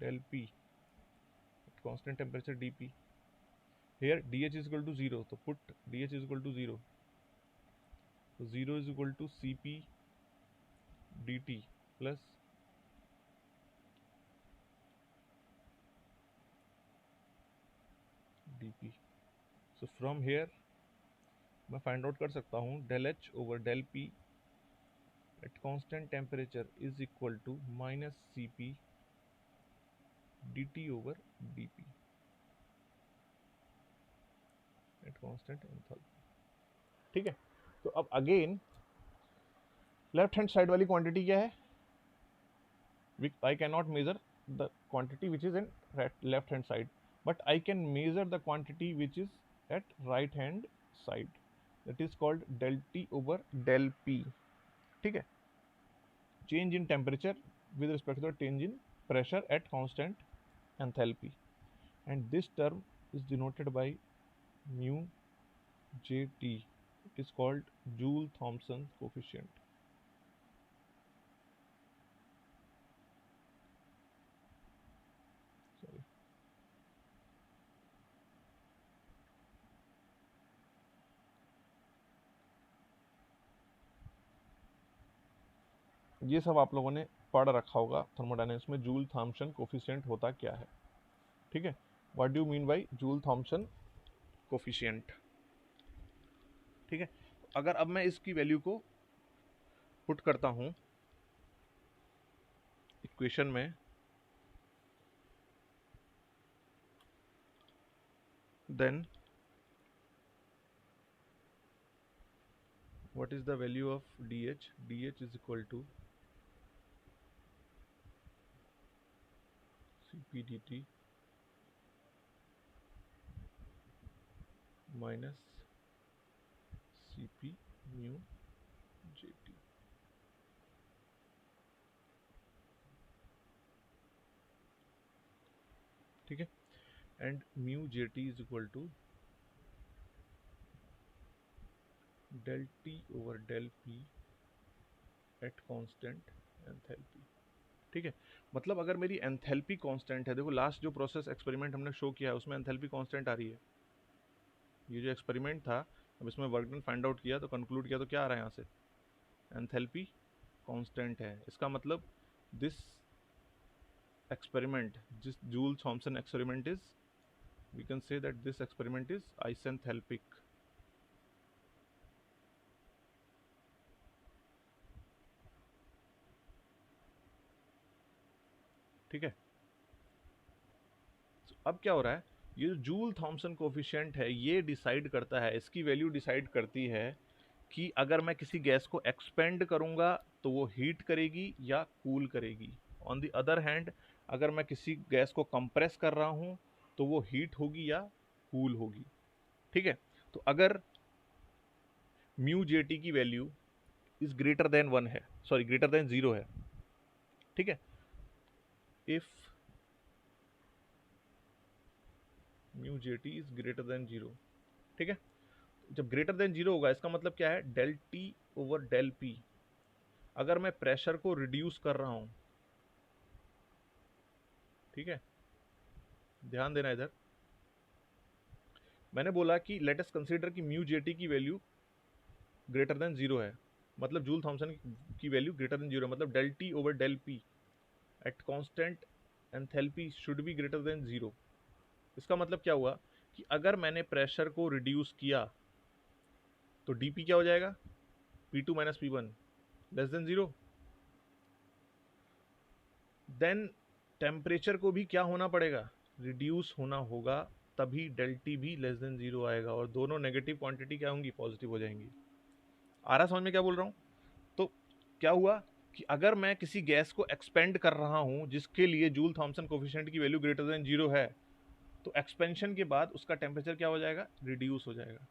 del P at constant temperature dP। here DH is equal to 0, so put DH is equal to 0, so 0 is equal to Cp dt plus dP। so from here मैं find out कर सकता हूँ del H over del P at constant temperature is equal to minus Cp dt over dP at constant enthalpy। ठीक है, तो अब again left hand side वाली quantity क्या है, I cannot measure the quantity which is in left hand side, but I can measure the quantity which is at right hand side, that is called del T over del P। ठीक है, change in temperature with respect to the change in pressure at constant enthalpy, and this term is denoted by mu JT, it is called Joule-Thomson coefficient। Sorry, ये सब आप लोगों ने पढ़ रखा होगा थर्मोडायनेमिक्स में, जूल थॉम्सन कोफिशिएंट होता क्या है। ठीक है, what do you mean by joule Thompson coefficient. ठीक है, अगर अब मैं इसकी वैल्यू को पुट करता हूं इक्वेशन में, then what is the value of DH, DH is equal to Cp dt minus Cp mu JT। ठीक है, and mu JT is equal to del T over del P at constant enthalpy। ठीक है, मतलब अगर मेरी enthalpy constant है, देखो last जो प्रोसेस एक्सपेरिमेंट हमने शो किया है उसमें एंथैल्पी कांस्टेंट आ रही है, ये जो एक्सपेरिमेंट था, अब इसमें वर्क डन फाइंड आउट किया तो कंक्लूड किया तो क्या आ रहा है यहाँ से, एंथैल्पी कांस्टेंट है। इसका मतलब दिस एक्सपेरिमेंट, जिस Joule Thomson experiment is, we can say that this experiment is isenthalpic. ठीक है, so, अब क्या हो रहा है, ये जो जूल थॉम्सन कोफिशिएंट है ये डिसाइड करता है, इसकी वैल्यू डिसाइड करती है कि अगर मैं किसी गैस को एक्सपेंड करूंगा तो वो हीट करेगी या कूल करेगी। ऑन द अदर हैंड अगर मैं किसी गैस को कंप्रेस कर रहा हूं तो वो हीट होगी या कूल होगी। ठीक है, तो अगर म्यू जेटी की वैल्यू इज ग्रेटर देन 1 है, सॉरी ग्रेटर देन 0 है। ठीक है, if mu jetty is greater than 0, ठीक है, जब ग्रेटर देन 0 होगा इसका मतलब क्या है, del T over del P. अगर मैं प्रेशर को रिड्यूस कर रहा हूं, ठीक है, ध्यान देना इधर, मैंने बोला कि लेट अस कंसीडर कि म्यू जेटी की वैल्यू ग्रेटर देन 0 है, मतलब जूल थॉमसन की वैल्यू ग्रेटर देन 0, मतलब del T over del P at constant enthalpy should be greater than 0। इसका मतलब क्या हुआ कि अगर मैंने प्रेशर को रिड्यूस किया तो डीपी क्या हो जाएगा, P2 minus P1 less than 0। Then temperature को भी क्या होना पड़ेगा, रिड्यूस होना होगा, तभी डेल टी भी लेस देन 0 आएगा और दोनों नेगेटिव क्वांटिटी क्या होंगी, पॉजिटिव हो जाएंगी। आ रहा समझ में क्या बोल रहा हूँ? तो क्या हुआ कि अगर मैं किसी गैस को एक्सपेंड कर रहा हूं जिसके लिए जूल थॉमसन कोफिशिएंट की वैल्यू ग्रेटर देन 0 है, तो एक्सपेंशन के बाद उसका टेम्परेचर क्या हो जाएगा, रिड्यूस हो जाएगा।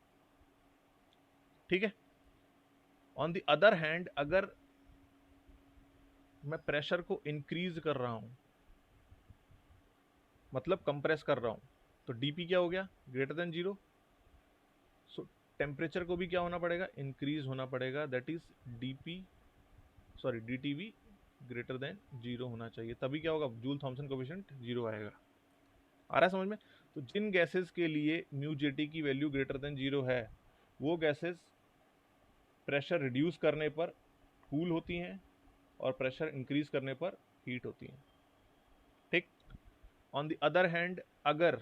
ठीक है। ऑन द अदर हैंड अगर मैं प्रेशर को इंक्रीज कर रहा हूं, मतलब कंप्रेस कर रहा हूं, तो डीपी क्या हो गया, ग्रेटर देन 0। सो टेम्परेचर को भी क्या होना पड़ेगा, इंक्रीज होना पड़ेगा, that is DTV greater than 0 होना चाहिए, तभी क्या होगा, जूल थॉमसन कोफिशिएंट 0 आएगा। आ रहा है समझ में? तो जिन गैसेस के लिए म्यू जेटी की वैल्यू ग्रेटर देन 0 है, वो गैसेस प्रेशर रिड्यूस करने पर कूल होती हैं और प्रेशर इंक्रीज करने पर हीट होती हैं। ठीक। ऑन द अदर हैंड अगर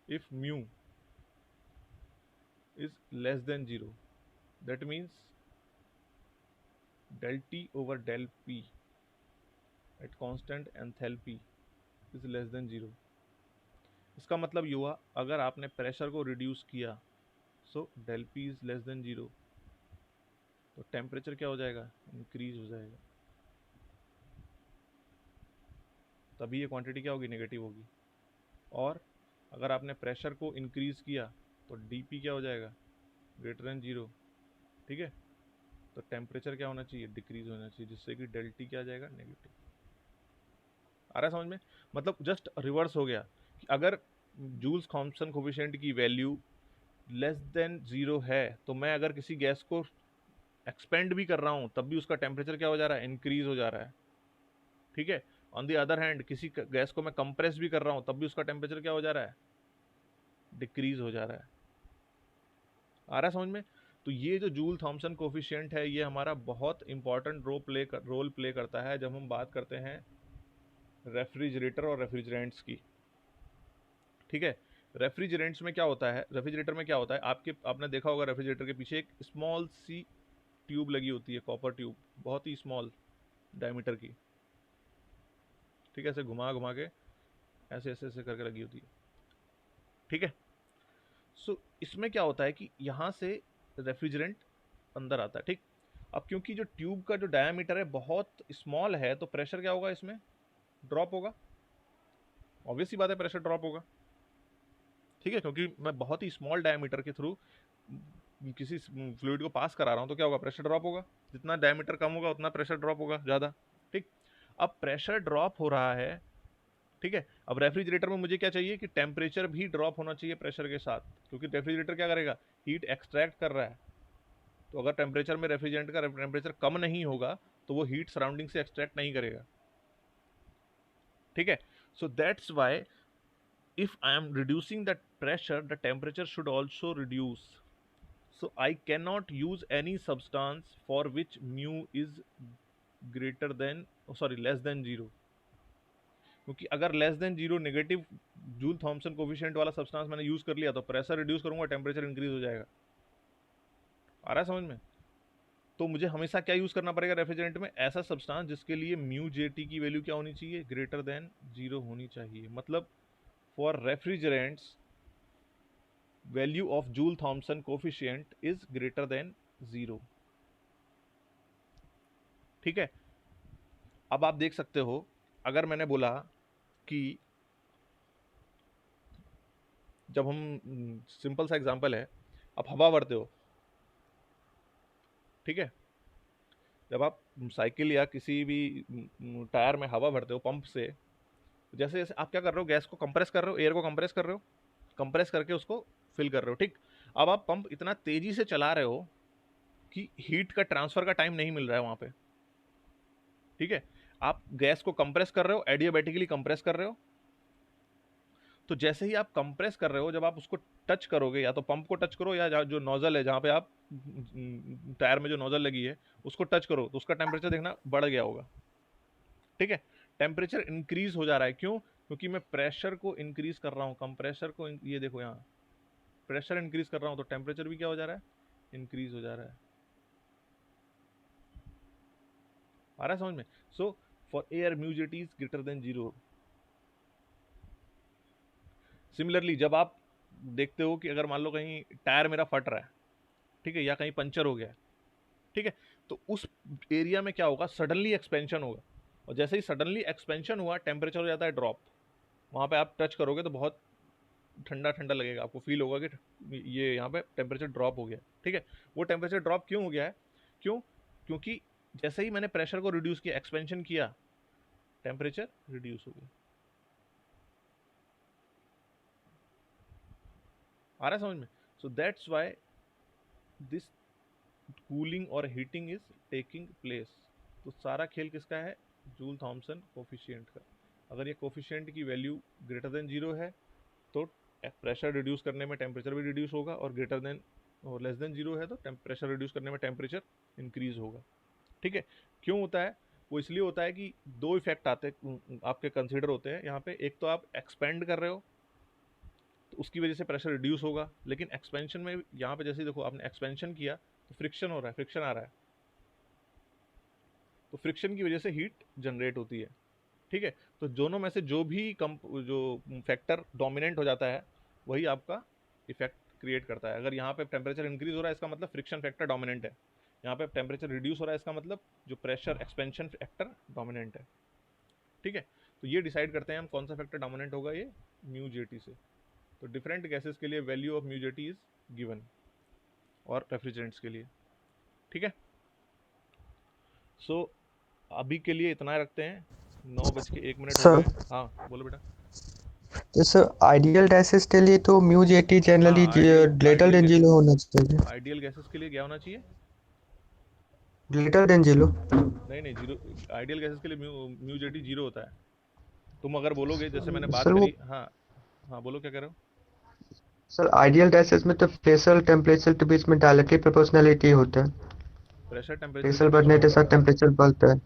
if mu is less than 0, that means del T over del P at constant enthalpy is less than 0। इसका मतलब ये हुआ अगर आपने प्रेशर को रिड्यूस किया, सो del P is less than 0, तो टेम्परेचर क्या हो जाएगा, इंक्रीज हो जाएगा, तभी ये क्वांटिटी क्या होगी, नेगेटिव होगी। और अगर आपने प्रेशर को इंक्रीज किया तो dP क्या हो जाएगा, ग्रेटर देन 0। ठीक है। तो टेम्परेचर क्या होना चाहिए, डिक्रीज होना चाहिए, जिससे कि del T क्या आ जाएगा, नेगेटिव। आ रहा है समझ में? मतलब जस्ट रिवर्स हो गया कि अगर जूल्स थॉमसन कोफिशिएंट की वैल्यू लेस देन 0 है, तो मैं अगर किसी गैस को एक्सपेंड भी कर रहा हूं तब भी उसका टेम्परेचर क्या हो जा रहा है, इंक्रीज हो जा रहा है। ठीक है। ऑन द अदर हैंड किसी गैस को मैं कंप्रेस भी कर रहा हूं तब भी उसका टेम्परेचर क्या हो जा रहा है, डिक्रीज हो जा रहा है। आ रहा है समझ में? तो ये जो जूल थॉमसन कोफिशिएंट है, ये हमारा बहुत इंपॉर्टेंट रोल प्ले करता है जब हम बात करते हैं रेफ्रिजरेटर और रेफ्रिजरेंट्स की। ठीक है। रेफ्रिजरेंट्स में क्या होता है, रेफ्रिजरेटर में क्या होता है, आपने देखा होगा रेफ्रिजरेटर के पीछे एक स्मॉल सी ट्यूब लगी होती है, कॉपर ट्यूब, बहुत ही स्मॉल डायमीटर की। ठीक है। ऐसे घुमा घुमा के ऐसे ऐसे ऐसे करके लगी होती है। ठीक है। सो इसमें क्या होता है कि यहाँ से रेफ्रिजरेंट अंदर आता है। ठीक। अब क्योंकि जो ट्यूब का जो डायमीटर है बहुत स्मॉल है, तो प्रेशर क्या होगा, इसमें ड्रॉप होगा। ऑब्वियस सी बात है, प्रेशर ड्रॉप होगा। ठीक है। क्योंकि मैं बहुत ही स्मॉल डायमीटर के थ्रू किसी फ्लूइड को पास करा रहा हूं, तो क्या होगा, प्रेशर ड्रॉप होगा। जितना डायमीटर कम होगा उतना प्रेशर ड्रॉप होगा ज़्यादा। ठीक। अब प्रेशर ड्रॉप हो रहा है। ठीक है। अब रेफ्रिजरेटर में मुझे क्या चाहिए कि टेम्परेचर भी ड्रॉप होना चाहिए प्रेशर के साथ, क्योंकि रेफ्रिजरेटर क्या करेगा, हीट एक्सट्रैक्ट कर रहा है। तो अगर टेम्परेचर में रेफ्रिजरेंट का टेम्परेचर कम नहीं होगा तो वो हीट सराउंडिंग से एक्सट्रैक्ट नहीं करेगा। ठीक है। So that's Y if I am reducing the pressure, the temperature should also reduce. So I cannot use any substance for which mu is greater than, less than 0, क्योंकि अगर less than 0 negative Joule Thomson coefficient वाला substance मैंने use कर लिया तो pressure reduce करूंगा, temperature increase हो जाएगा। आ रहा है समझ में? तो मुझे हमेशा क्या यूज करना पड़ेगा रेफ्रिजरेंट में, ऐसा सब्सटेंस जिसके लिए म्यू जेटी की वैल्यू क्या होनी चाहिए, ग्रेटर देन 0 होनी चाहिए। मतलब for refrigerants value of Joule Thomson coefficient is greater than 0। ठीक है। अब आप देख सकते हो, अगर मैंने बोला कि जब हम सिंपल सा एग्जांपल है, आप हवा भरते हो। ठीक है। जब आप साइकिल या किसी भी टायर में हवा भरते हो पंप से, जैसे जैसे आप क्या कर रहे हो, गैस को कंप्रेस कर रहे हो, एयर को कंप्रेस कर रहे हो, कंप्रेस करके उसको फिल कर रहे हो। ठीक। अब आप पंप इतना तेजी से चला रहे हो कि हीट का ट्रांसफर का टाइम नहीं मिल रहा है वहां पे। ठीक है। आप गैस को कंप्रेस कर रहे हो, एडियाबैटिकली कंप्रेस कर रहे हो, तो जैसे ही आप कंप्रेस कर रहे हो, जब आप उसको टच करोगे, या तो पंप को टच करो या जो नोजल है जहाँ पे आप टायर में जो नोजल लगी है उसको टच करो, तो उसका टेम्परेचर देखना बढ़ गया होगा। ठीक है, टेम्परेचर इंक्रीज हो जा रहा है। क्यों? क्योंकि मैं प्रेशर को इंक्रीज कर रहा हूँ, कंप्रेसर को ये देखो यहाँ प्रेशर इंक्रीज कर रहा हूँ, तो टेम्परेचर भी क्या हो जा रहा है? इंक्रीज हो जा रहा है। आ रहा है समझ में? So for air mu JT is greater than 0। Similarly जब आप देखते हो कि अगर मान लो कहीं टायर मेरा फट रहा है, ठीक है, या कहीं पंचर हो गया है, ठीक है, तो उस एरिया में क्या होगा? सडनली एक्सपेंशन होगा, और जैसे ही सडनली एक्सपेंशन हुआ टेम्परेचर हो जाता है ड्रॉप। वहाँ पे आप टच करोगे तो बहुत ठंडा ठंडा लगेगा, आपको फील होगा कि ये यहाँ पे टेम्परेचर ड्रॉप हो गया। ठीक है, वो टेम्परेचर ड्रॉप क्यों हो गया है? क्यों? क्योंकि जैसे ही मैंने प्रेशर को रिड्यूस किया, एक्सपेंशन किया, टेम्परेचर रिड्यूस हो गया। आ रहा है समझ में? सो दैट्स वाई दिस कूलिंग और हीटिंग इज टेकिंग प्लेस। तो सारा खेल किसका है? जूल थॉमसन कोफिशिएंट का। अगर ये कोफिशिएंट की वैल्यू ग्रेटर देन 0 है तो प्रेशर रिड्यूस करने में टेम्परेचर भी रिड्यूस होगा, और ग्रेटर देन और लेस देन 0 है तो प्रेशर रिड्यूस करने में टेम्परेचर इंक्रीज होगा। ठीक है, क्यों होता है? वो इसलिए होता है कि दो इफेक्ट आते आपके कंसीडर होते हैं यहाँ पे। एक तो आप एक्सपेंड कर रहे हो तो उसकी वजह से प्रेशर रिड्यूस होगा, लेकिन एक्सपेंशन में यहाँ पे जैसे देखो आपने एक्सपेंशन किया तो फ्रिक्शन हो रहा है, फ्रिक्शन आ रहा है, तो फ्रिक्शन की वजह से हीट जनरेट होती है। ठीक है, तो दोनों में से जो भी जो फैक्टर डोमिनेंट हो जाता है वही आपका इफेक्ट क्रिएट करता है। अगर यहाँ पे टेम्परेचर इंक्रीज हो रहा है इसका मतलब फ्रिक्शन फैक्टर डोमिनेंट है, यहाँ पे टेम्परेचर रिड्यूस हो रहा है इसका मतलब जो प्रेशर एक्सपेंशन फैक्टर डोमिनेंट है। ठीक है, तो ये डिसाइड करते हैं हम कौन सा फैक्टर डोमिनेंट होगा, ये म्यू जेटी से। तो डिफरेंट गैसेस के लिए value of mu jetty is given, और रेफ्रिजरेंट्स के लिए। ठीक है, सो अभी के लिए इतना रखते हैं, 9:01 हो सर गए। हाँ बोलो बेटा। जैसे आइडियल गैसेस के लिए तो म्यू जेटी जनरली हाँ, ग्रेटर देन 0 होना चाहिए। आइडियल गैसेस के लिए क्या होना चाहिए? Greater than 0। नहीं, 0। आइडियल गैसेस के लिए म्यू जेटी 0 होता है। तुम अगर बोलोगे, जैसे मैंने बात सर वो करी, हाँ बोलो क्या कह रहे हो? सर आइडियल गैसेस में तो प्रेशर टेम्परेचर के बीच में डायरेक्टली प्रोपोर्शनलिटी होता है। प्रेशर टेम्परेचर प्रेशर के बीच बढ़ने में के साथ टेम्परेचर बढ़ता है,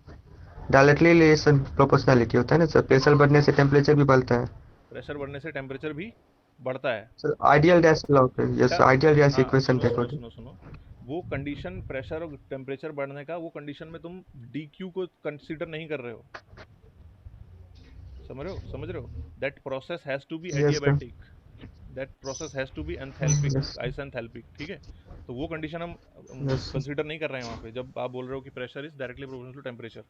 डायरेक्टली रिलेशन प्रोपोर्शनलिटी होता है ना सर। प्रेशर बढ़ने से टेम्परेचर भी बढ़ता है प्रेशर बढ़ने से टेम्परेचर भी बढ़ता है। सर। आइडियल गैस लॉ पे, यस, बेटा, आइडियल गैस हाँ इक्वेशन के सुनो सुनो अकॉर्डिंग। सुनो सुनो, वो कंडीशन प्रेशर और टेम्परेचर बढ़ने का, वो कंडीशन में तुम DQ को कंसीडर नहीं कर रहे हो। समझ रहे हो? That process has to be yes sir, adiabatic, that process has to be enthalpic, yes isenthalpic. ठीक है, तो वो कंडीशन हम यस कंसीडर नहीं कर रहे हैं वहाँ पे, जब आप बोल रहे हो कि pressure is directly proportional to temperature.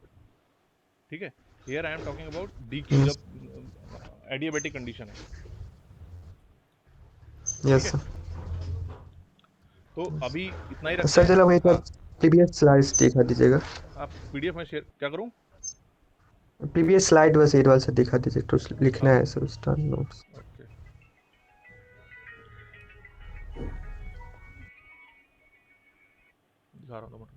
ठीक है, here I am talking about DQ, yes जब एडियाबैटिक कंडीशन है। ठीक यस है, सर। तो अभी इतना ही रखते सर हैं। चलो एक बार हाँ, प्रीवियस स्लाइड्स दिखा दीजिएगा। आप PDF में शेयर क्या करूँ? प्रीवियस स्लाइड बस एक बार से दिखा दीजिए, तो लिखना है सर उसका नोट्स। ओके, दिखा रहा हूँ।